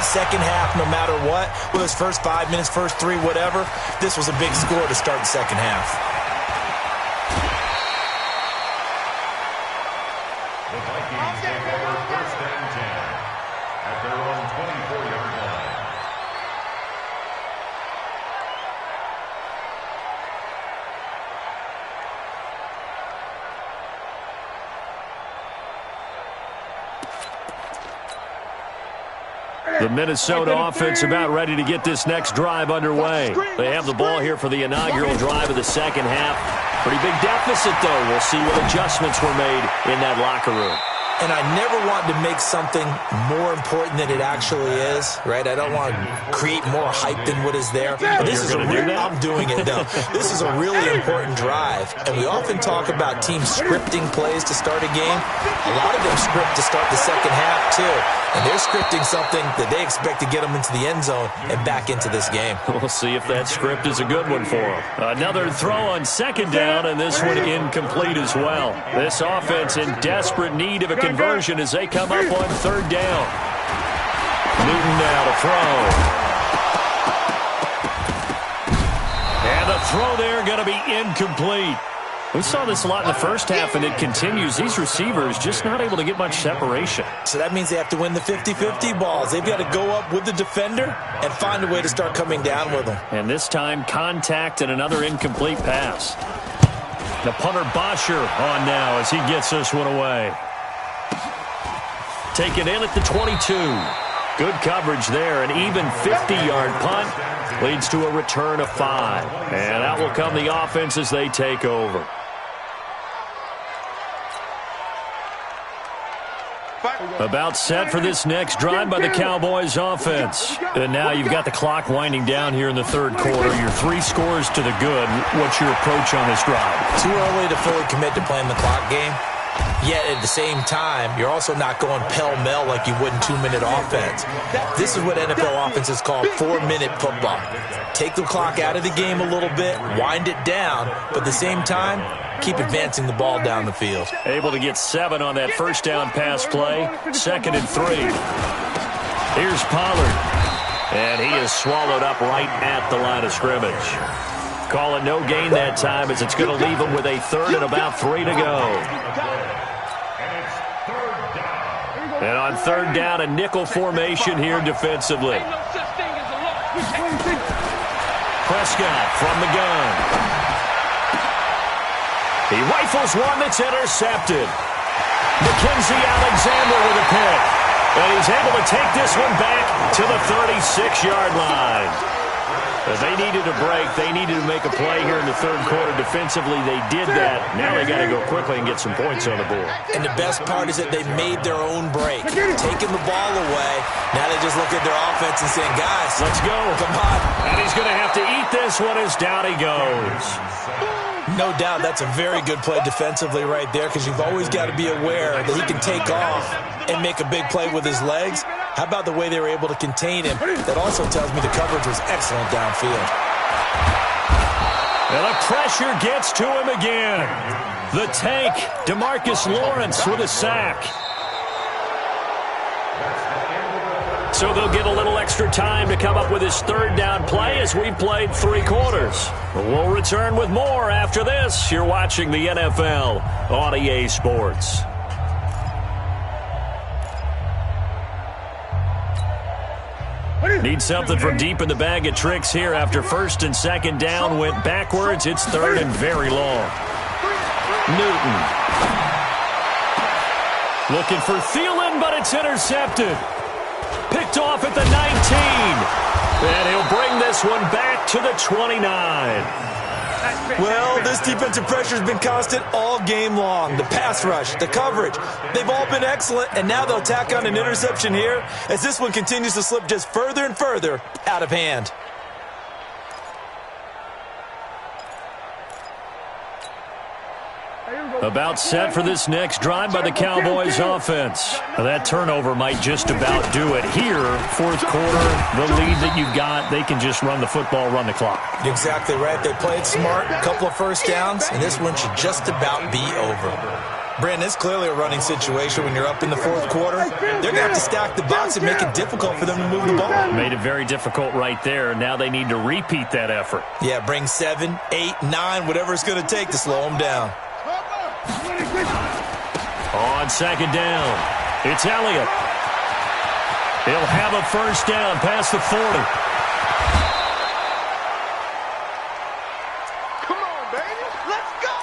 second half, no matter what, whether it's first 5 minutes, first 3, whatever, this was a big score to start the second half. The Vikings take over 1st and 10 at their own 24-yard line. The Minnesota offense about ready to get this next drive underway. They have the ball here for the inaugural drive of the second half. Pretty big deficit, though. We'll see what adjustments were made in that locker room. And I never want to make something more important than it actually is, right? I don't want to create more hype than what is there. This is I'm doing it, though. This is a really important drive. And we often talk about teams scripting plays to start a game. A lot of them script to start the second half, too. And they're scripting something that they expect to get them into the end zone and back into this game. We'll see if that script is a good one for them. Another throw on second down, and this one incomplete as well. This offense in desperate need of a conversion as they come up on third down. Newton now to throw. And the throw there going to be incomplete. We saw this a lot in the first half, and it continues. These receivers just not able to get much separation. So that means they have to win the 50-50 balls. They've got to go up with the defender and find a way to start coming down with them. And this time, contact and another incomplete pass. The punter Bosher on now as he gets this one away. Taken in at the 22. Good coverage there. An even 50-yard punt leads to a return of 5. And out will come the offense as they take over. About set for this next drive by the Cowboys offense. And now you've got the clock winding down here in the third quarter. Your 3 scores to the good. What's your approach on this drive? Too early to fully commit to playing the clock game. Yet at the same time, you're also not going pell-mell like you would in 2-minute offense. This is what NFL offenses call 4-minute football. Take the clock out of the game a little bit, wind it down, but at the same time, keep advancing the ball down the field. Able to get 7 on that first down pass play. 2nd and 3. Here's Pollard. And he is swallowed up right at the line of scrimmage. Call it no gain that time as it's going to leave him with a 3rd and about 3 to go. And on 3rd down, a nickel formation here defensively. Prescott from the gun. He rifles one that's intercepted. Mackenzie Alexander with a pick. And he's able to take this one back to the 36-yard line. They needed a break. They needed to make a play here in the third quarter. Defensively, they did that. Now they got to go quickly and get some points on the board. And the best part is that they made their own break. Taking the ball away. Now they just look at their offense and saying, guys, let's go. Come on. And he's going to have to eat this one as down he goes. No doubt that's a very good play defensively right there because you've always got to be aware that he can take off and make a big play with his legs. How about the way they were able to contain him? That also tells me the coverage was excellent downfield. And the pressure gets to him again. The tank, DeMarcus Lawrence with a sack. So they'll get a little extra time to come up with his 3rd down play as we've played 3 quarters. We'll return with more after this. You're watching the NFL on EA Sports. Need something from deep in the bag of tricks here after 1st and 2nd down went backwards. It's 3rd and very long. Newton. Looking for Thielen, but it's intercepted. Picked off at the 19. And he'll bring this one back to the 29. Well, this defensive pressure has been constant all game long. The pass rush, the coverage, they've all been excellent, and now they'll tack on an interception here as this one continues to slip just further and further out of hand. About set for this next drive by the Cowboys offense. Now, that turnover might just about do it here. Fourth quarter, the lead that you've got, they can just run the football, run the clock. Exactly right. They played smart, a couple of first downs, and this one should just about be over. Brandon, it's clearly a running situation when you're up in the fourth quarter. They're going to have to stack the box and make it difficult for them to move the ball. Made it very difficult right there. Now they need to repeat that effort. Yeah, bring 7, 8, 9, whatever it's going to take to slow them down. On second down, it's Elliott. He'll have a first down past the 40. Come on, baby. Let's go.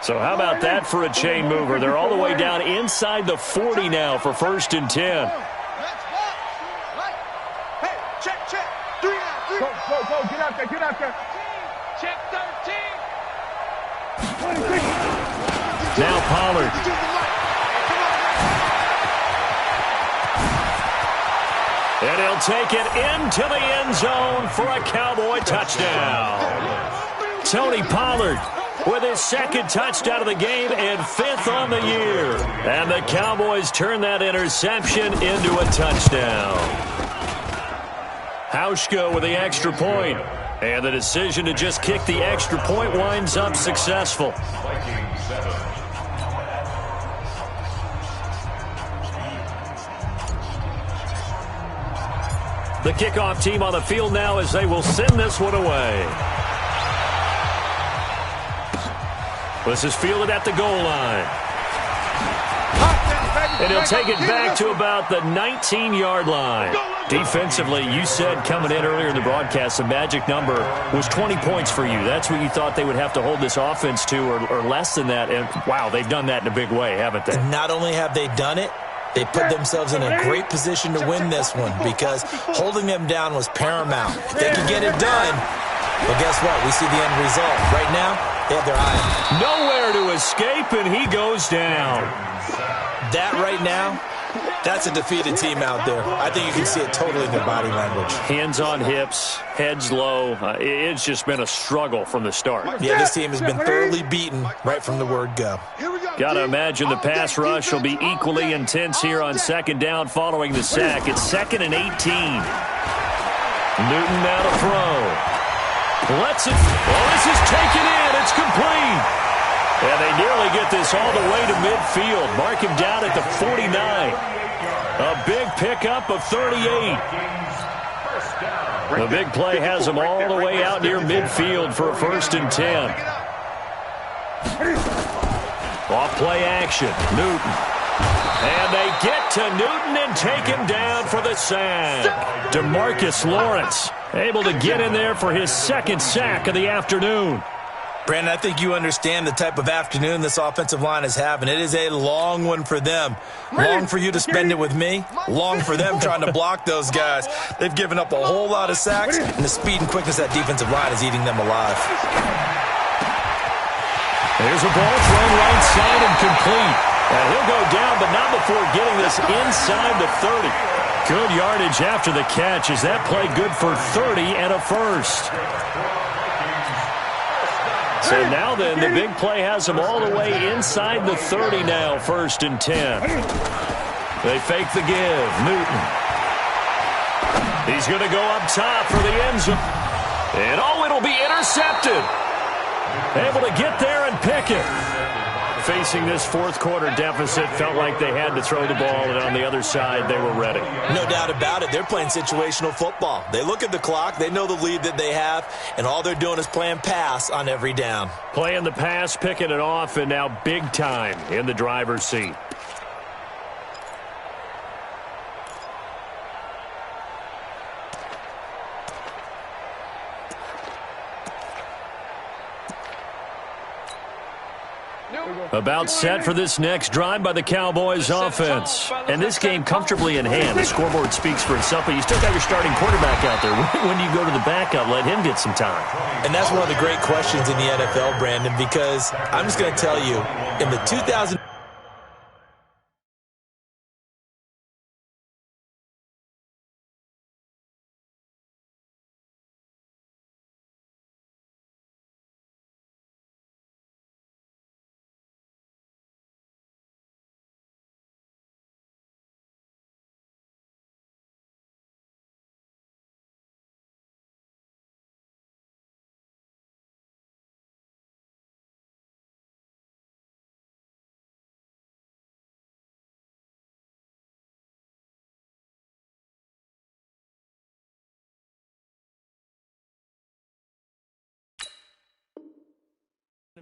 So how about that for a chain mover? They're all the way down inside the 40 now for first and 10. Let's walk. Hey, check. 3 out. Go. Get out there. Check 13. Now Pollard. And he'll take it into the end zone for a Cowboy touchdown. Tony Pollard with his second touchdown of the game and 5th on the year. And the Cowboys turn that interception into a touchdown. Hauschka with the extra point. And the decision to just kick the extra point winds up successful. The kickoff team on the field now as they will send this one away. This is fielded at the goal line. And he'll take it back to about the 19-yard line. Defensively, you said coming in earlier in the broadcast, the magic number was 20 points for you. That's what you thought they would have to hold this offense to, or less than that. And, wow, they've done that in a big way, haven't they? And not only have they done it, they put themselves in a great position to win this one because holding them down was paramount. If they could get it done, well, guess what? We see the end result. Right now, they have their eye on it. Nowhere to escape, and he goes down. That right now, that's a defeated team out there. I think you can see it totally in their body language. Hands on hips, heads low. It's just been a struggle from the start. Yeah, this team has been thoroughly beaten right from the word go. Got to imagine the pass rush will be equally intense here on second down following the sack. It's 2nd and 18. Newton now to throw. Lets it. Well, this is taken in. It's complete. And they nearly get this all the way to midfield. Mark him down at the 49. A big pickup of 38. The big play has them all the way out near midfield for a 1st and 10. Off play action. Newton. And they get to Newton and take him down for the sack. DeMarcus Lawrence able to get in there for his 2nd sack of the afternoon. Brandon, I think you understand the type of afternoon this offensive line is having. It is a long one for them. Long for you to spend it with me. Long for them trying to block those guys. They've given up a whole lot of sacks, and the speed and quickness of that defensive line is eating them alive. There's a ball thrown right side and complete. And he'll go down, but not before getting this inside the 30. Good yardage after the catch. Is that play good for 30 and a first? So now then, the big play has them all the way inside the 30 now, 1st and 10. They fake the give. Newton. He's going to go up top for the end zone. And, oh, it'll be intercepted. Able to get there and pick it. Facing this fourth quarter deficit, felt like they had to throw the ball, and on the other side, they were ready. No doubt about it. They're playing situational football. They look at the clock, they know the lead that they have, and all they're doing is playing pass on every down. Playing the pass, picking it off, and now big time in the driver's seat. About set for this next drive by the Cowboys offense. And this game comfortably in hand. The scoreboard speaks for itself, but you still got your starting quarterback out there. When do you go to the backup? Let him get some time. And that's one of the great questions in the NFL, Brandon, because I'm just going to tell you, in the 2000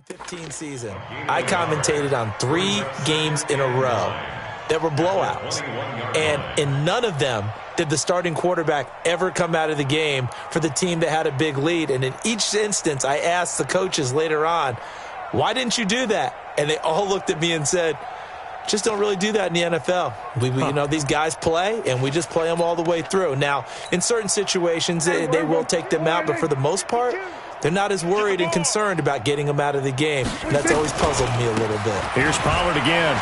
15 season, I commentated on 3 games in a row that were blowouts. And in none of them did the starting quarterback ever come out of the game for the team that had a big lead. And in each instance, I asked the coaches later on, why didn't you do that? And they all looked at me and said, just don't really do that in the NFL. You know, these guys play, and we just play them all the way through. Now, in certain situations, they will take them out, but for the most part, they're not as worried and concerned about getting them out of the game. And that's always puzzled me a little bit. Here's Pollard again.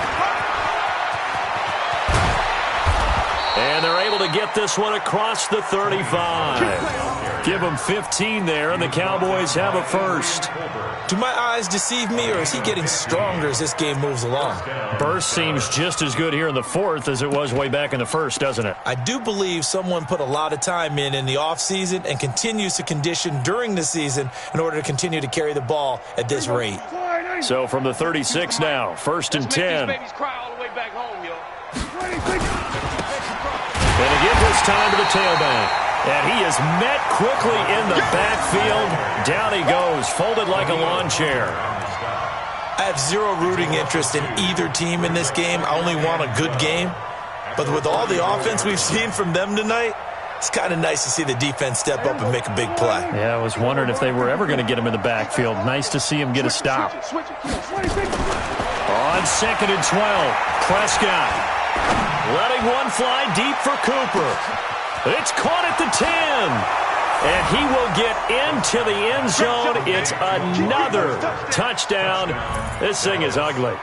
And they're able to get this one across the 35. Give them 15 there, and the Cowboys have a first. Do my eyes deceive me, or is he getting stronger as this game moves along? Burst seems just as good here in the fourth as it was way back in the first, doesn't it? I do believe someone put a lot of time in the offseason and continues to condition during the season in order to continue to carry the ball at this rate. So from the 36 now, 1st and 10. And again this time to the tailback. And he is met quickly in the backfield. Down he goes, folded like a lawn chair. I have zero rooting interest in either team in this game. I only want a good game. But with all the offense we've seen from them tonight, it's kind of nice to see the defense step up and make a big play. Yeah, I was wondering if they were ever going to get him in the backfield. Nice to see him get a stop. On 2nd and 12, Prescott letting one fly deep for Cooper. It's caught at the 10. And he will get into the end zone. It's another touchdown. This thing is ugly.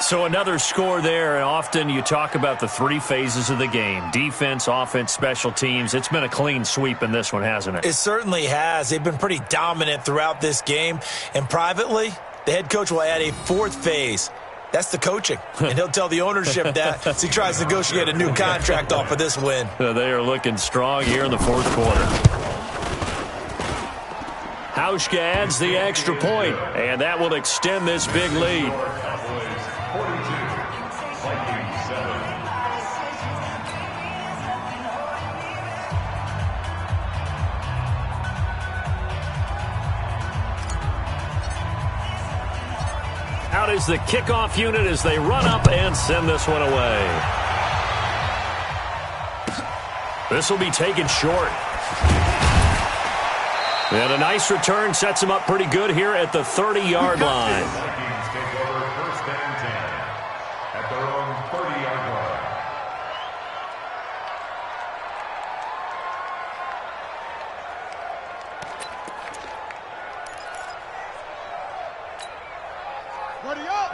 So another score there. And often you talk about the 3 phases of the game. Defense, offense, special teams. It's been a clean sweep in this one, hasn't it? It certainly has. They've been pretty dominant throughout this game. And privately, the head coach will add a 4th phase. That's the coaching. And he'll tell the ownership that as he tries to negotiate a new contract off of this win. They are looking strong here in the 4th quarter. Hauschka adds the extra point, and that will extend this big lead. Out is the kickoff unit as they run up and send this one away. This will be taken short. And a nice return sets him up pretty good here at the 30-yard line. Vikings take over 1st and 10 at their own 30-yard line.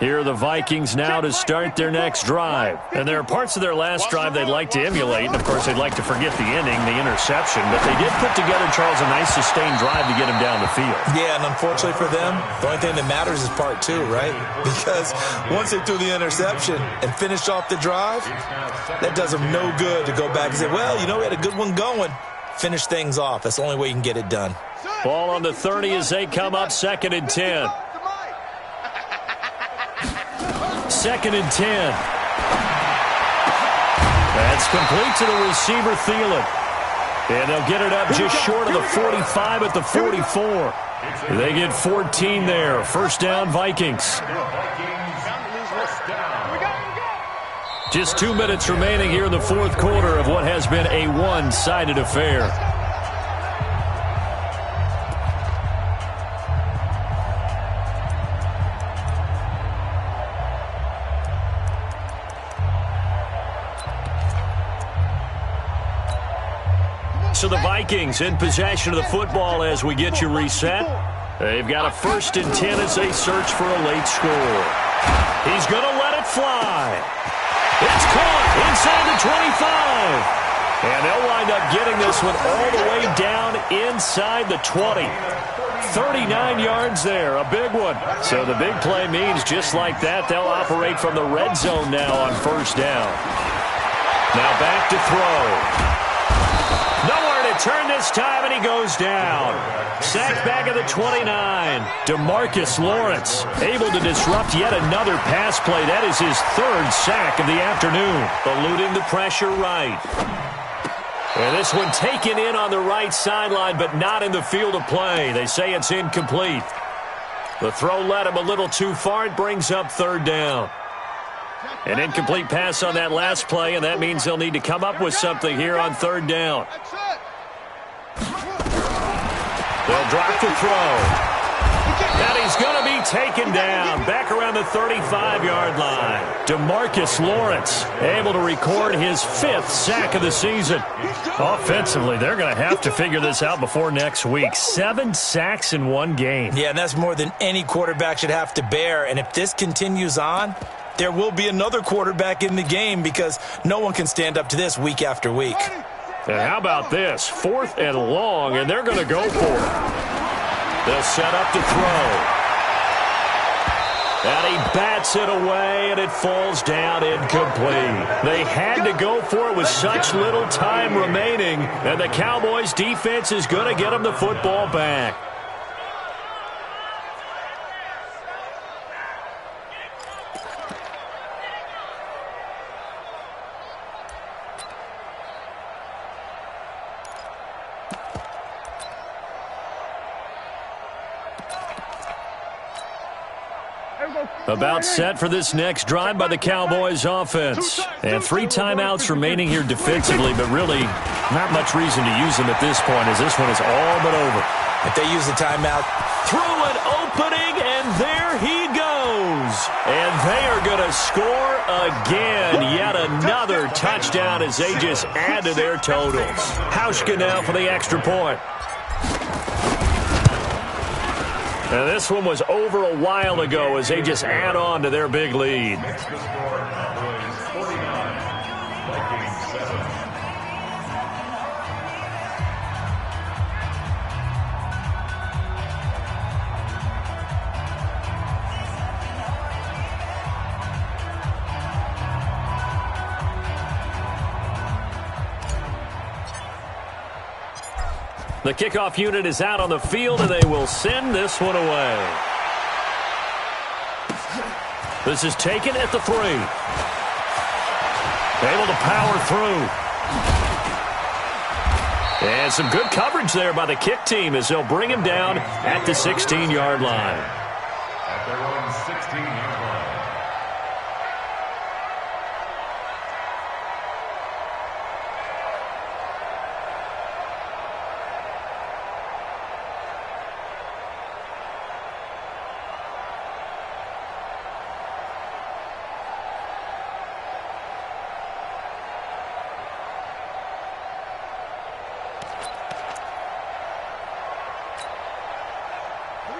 Here are the Vikings now to start their next drive. And there are parts of their last drive they'd like to emulate. And, of course, they'd like to forget the inning, the interception. But they did put together, Charles, a nice sustained drive to get him down the field. Yeah, and unfortunately for them, the only thing that matters is part 2, right? Because once they threw the interception and finished off the drive, that does them no good to go back and say, well, you know, we had a good one going. Finish things off. That's the only way you can get it done. Ball on the 30 as they come up 2nd and 10. 2nd and 10. That's complete to the receiver, Thielen. And they'll get it up just short of the 45 at the 44. They get 14 there. 1st down, Vikings. Just 2 minutes remaining here in the 4th quarter of what has been a one-sided affair. So the Vikings in possession of the football as we get you reset. They've got a 1st and 10 as they search for a late score. He's going to let it fly. It's caught inside the 25. And they'll wind up getting this one all the way down inside the 20. 39 yards there, a big one. So the big play means just like that, they'll operate from the red zone now on 1st down. Now back to throw. Nowhere to turn this time, and he goes down. Sacked back at the 29. DeMarcus Lawrence able to disrupt yet another pass play. That is his 3rd sack of the afternoon. Eluding the pressure right. And this one taken in on the right sideline, but not in the field of play. They say it's incomplete. The throw led him a little too far. It brings up third down. An incomplete pass on that last play, and that means they'll need to come up with something here on third down. They'll drop the throw. And he's going to be taken down back around the 35-yard line. DeMarcus Lawrence able to record his 5th sack of the season. Offensively, they're going to have to figure this out before next week. 7 sacks in one game. Yeah, and that's more than any quarterback should have to bear. And if this continues on, there will be another quarterback in the game because no one can stand up to this week after week. And how about this? 4th and long, and they're going to go for it. They'll set up to throw. And he bats it away, and it falls down incomplete. They had to go for it with such little time remaining, and the Cowboys' defense is going to get them the football back. About set for this next drive by the Cowboys offense. And 3 timeouts remaining here defensively, but really not much reason to use them at this point as this one is all but over. If they use the timeout. Through an opening, and there he goes. And they are going to score again. Yet another touchdown as they just add to their totals. Hauschka now for the extra point. And this one was over a while ago as they just add on to their big lead. The kickoff unit is out on the field, and they will send this one away. This is taken at the 3. Able to power through. And some good coverage there by the kick team as they'll bring him down at the 16-yard line. At their own 16-yard line.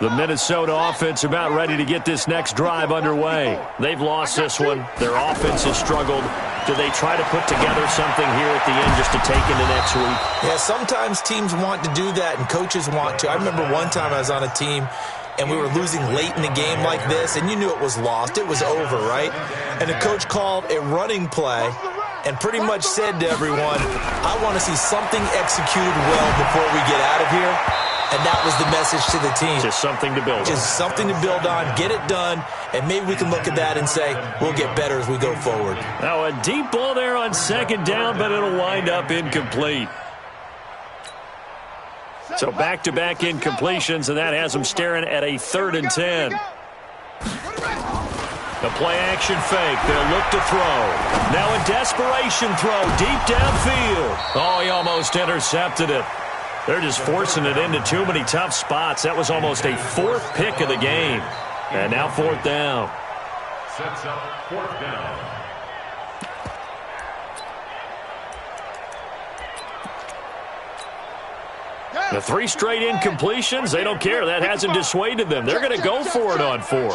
The Minnesota offense about ready to get this next drive underway. They've lost this one. Their offense has struggled. Do they try to put together something here at the end just to take into next week? Yeah, sometimes teams want to do that and coaches want to. I remember one time I was on a team and we were losing late in the game like this, and you knew it was lost. It was over, right? And the coach called a running play and pretty much said to everyone, I want to see something executed well before we get out of here. And that was the message to the team. Just something to build on. Just something to build on, get it done, and maybe we can look at that and say, we'll get better as we go forward. Now a deep ball there on 2nd down, but it'll wind up incomplete. So back-to-back incompletions, and that has them staring at a 3rd and 10. The play-action fake. They'll look to throw. Now a desperation throw deep downfield. Oh, he almost intercepted it. They're just forcing it into too many tough spots. That was almost a 4th pick of the game. And now 4th down. Sets up 4th down. The 3 straight incompletions, they don't care. That hasn't dissuaded them. They're going to go for it on 4th.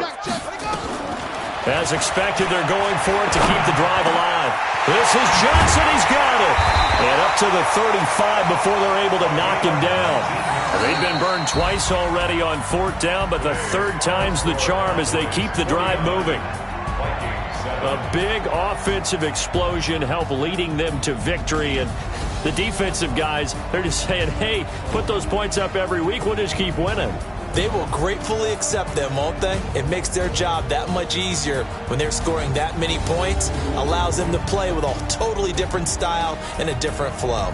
As expected, they're going for it to keep the drive alive. This is Johnson. He's got it. And up to the 35 before they're able to knock him down. They've been burned twice already on 4th down, but the 3rd time's the charm as they keep the drive moving. A big offensive explosion helped leading them to victory, and the defensive guys, they're just saying, hey, put those points up every week. We'll just keep winning. They will gratefully accept them, won't they? It makes their job that much easier when they're scoring that many points, allows them to play with a totally different style and a different flow.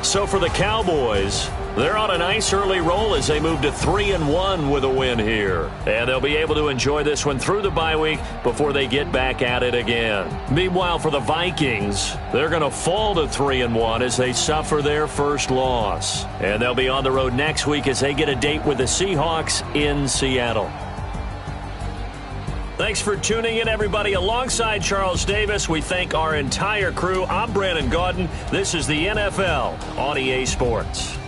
So for the Cowboys, They're on a nice early roll as they move to 3-1 with a win here. And they'll be able to enjoy this one through the bye week before they get back at it again. Meanwhile, for the Vikings, they're going to fall to 3-1 as they suffer their first loss. And they'll be on the road next week as they get a date with the Seahawks in Seattle. Thanks for tuning in, everybody. Alongside Charles Davis, we thank our entire crew. I'm Brandon Gaudin. This is the NFL on EA Sports.